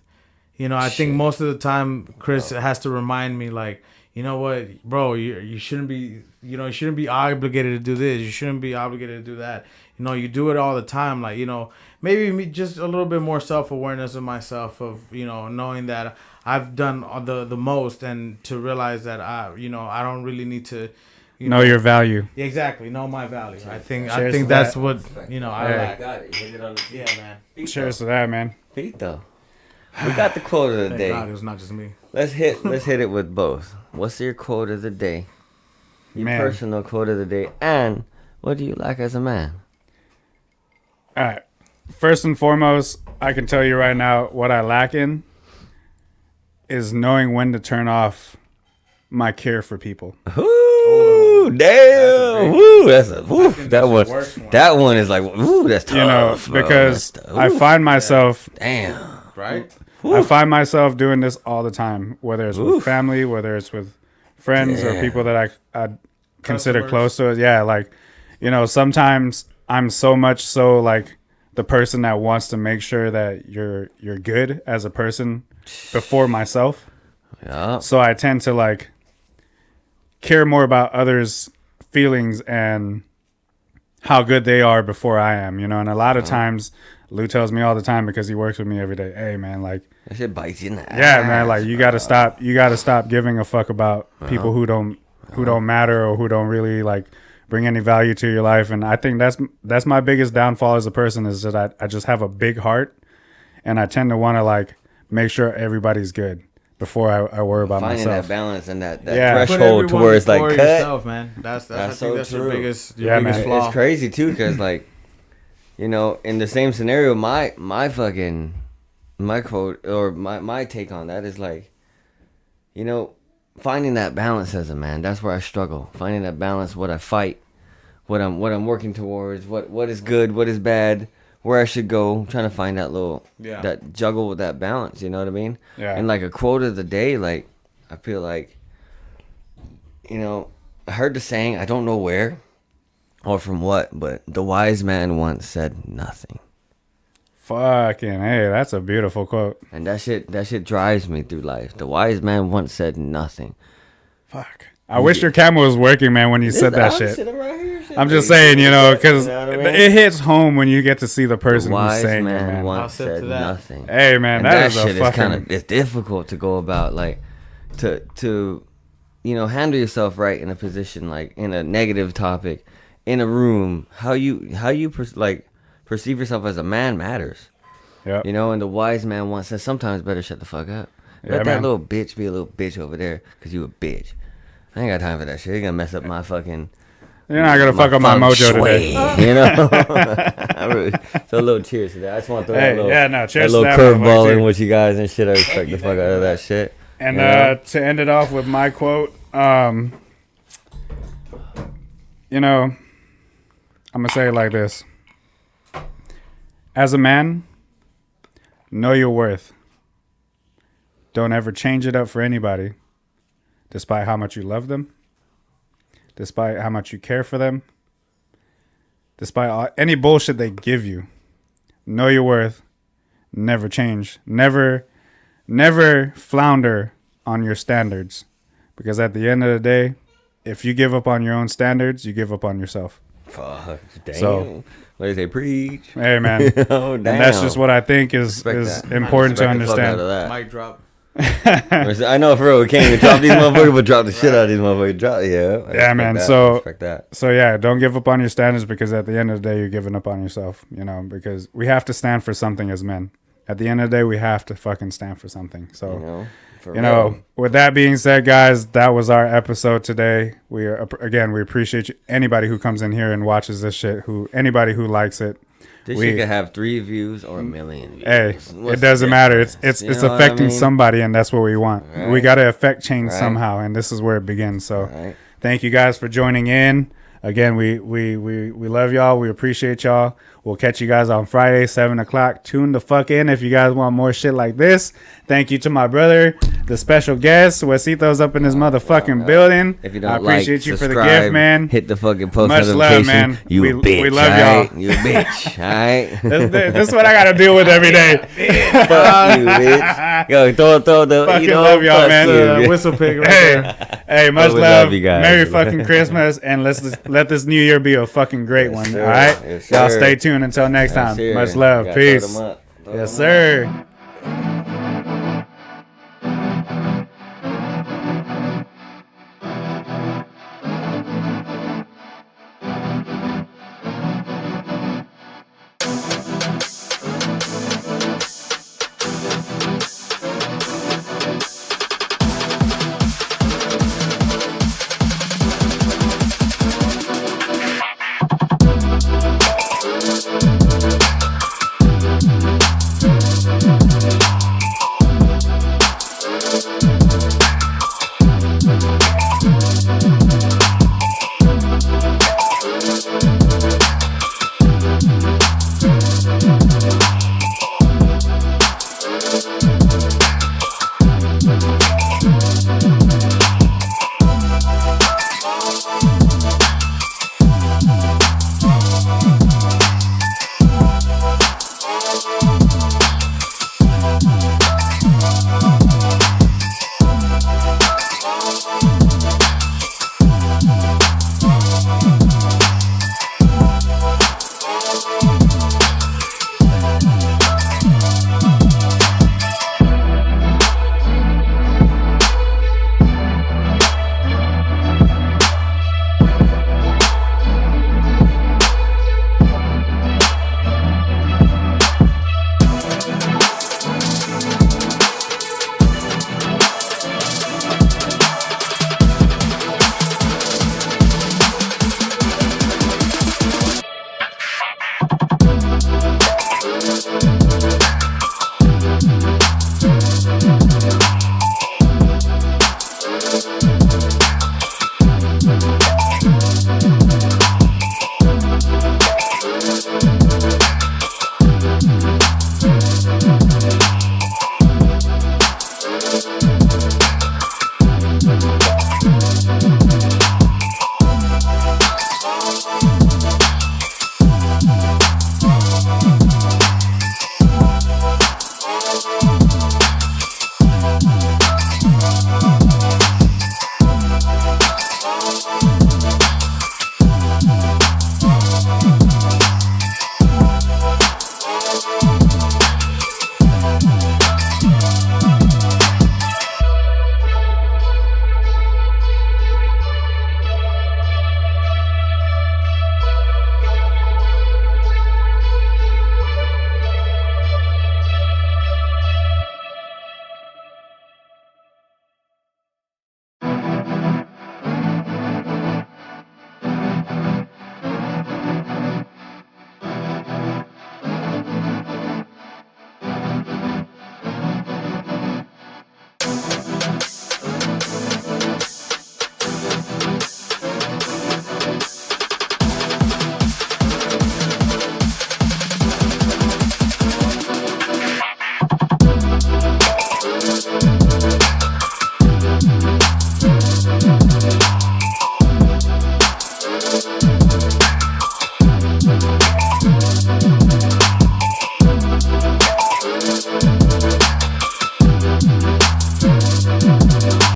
I think most of the time Chris has to remind me, like, you know what, bro, you shouldn't be, you shouldn't be obligated to do this. You shouldn't be obligated to do that. You do it all the time. Like, maybe me just a little bit more self-awareness of myself, of, knowing that I've done the most, and to realize that I don't really need to, know your value. Exactly. Know my value. I think that's what, I like. Got it. Hit it on the Yeah, man. Cheers to that, man. feet though. We got the quote of the Thank day. God it was not just me. Let's hit it with both. What's your quote of the day? Your personal quote of the day, and what do you like as a man? All right. First and foremost, I can tell you right now what I lack in is knowing when to turn off my care for people. Ooh, damn! Woo, that one is like, ooh, that's tough. Because I find myself, damn, right? I find myself doing this all the time, whether it's with family, whether it's with friends or people that I consider close to us. Yeah, like, sometimes I'm so much so like the person that wants to make sure that you're good as a person before myself. Yeah. So I tend to like care more about others' feelings and how good they are before I am, and a lot of times Lou tells me all the time, because he works with me every day, hey man, like that shit bites you in the ass. Yeah, man, like you gotta stop giving a fuck about people who don't matter or who don't really like bring any value to your life. And I think that's my biggest downfall as a person, is that I just have a big heart, and I tend to want to like make sure everybody's good before I worry about finding myself. that balance and that threshold to where it's like cut. Yourself, man. That's so that's true. your biggest man. flaw. It's crazy too, because like, in the same scenario, my quote or my take on that is like, finding that balance as a man. That's where I struggle. Finding that balance, what I fight, what I'm working towards, what is good, what is bad, where I should go. I'm trying to find that that juggle with that balance. You know what I mean? Yeah. And like a quote of the day, like I feel like, I heard the saying, I don't know where, or from what, but the wise man once said nothing. Fucking hey, that's a beautiful quote. And that shit drives me through life. The wise man once said nothing. Fuck. I wish your camera was working, man, when you said that shit. I'm just saying, because it hits home when you get to see the person who's saying it, man. Once said nothing. Hey, man, that is shit a fucking... is kind of, it's difficult to go about, like, to handle yourself right in a position, like, in a negative topic, in a room. How you perceive yourself as a man matters. Yeah. And the wise man once said, sometimes better shut the fuck up. Let that little bitch be a little bitch over there, because you a bitch. I ain't got time for that shit. You're gonna mess up my fucking... You're not gonna fuck up my mojo today. So a little cheers to that. I just want to throw cheers that little curveball in with you guys and shit. I respect the fuck out of that shit. And to end it off with my quote, I'm gonna say it like this. As a man, know your worth. Don't ever change it up for anybody. Despite how much you love them, despite how much you care for them, despite any bullshit they give you, know your worth, never change, never flounder on your standards, because at the end of the day, if you give up on your own standards, you give up on yourself. Fuck, damn. So, what do they preach? Hey, man. Oh, damn. And that's just what I think is important to understand. Mic drop. I know for real, we can't even drop these motherfuckers, but drop the shit out of these motherfuckers. Yeah, man. So yeah, don't give up on your standards, because at the end of the day, you're giving up on yourself. Because we have to stand for something as men. At the end of the day, we have to fucking stand for something. So with that being said, guys, that was our episode today. We appreciate you, anybody who comes in here and watches this shit. Anybody who likes it. This shit could have 3 views or 1 million views. Hey, it doesn't matter. It's affecting somebody, and that's what we want. Right. We got to affect change somehow, and this is where it begins. So thank you guys for joining in. Again, we love y'all. We appreciate y'all. We'll catch you guys on Friday, 7 o'clock. Tune the fuck in if you guys want more shit like this. Thank you to my brother, the special guest. Wesito's up in his motherfucking building. If you don't I appreciate you for the gift, man. Hit the fucking post Much notification. Love, man. You a bitch. We love y'all. You a bitch. All right? This is what I got to deal with every day. Fuck you, bitch. Yo, throw the, fucking love y'all, man. Whistle pig right there. Hey, much love. You guys. Merry fucking Christmas. And let this new year be a fucking great one. All right? Y'all stay tuned until next time. Much love. Peace. Yes, sir.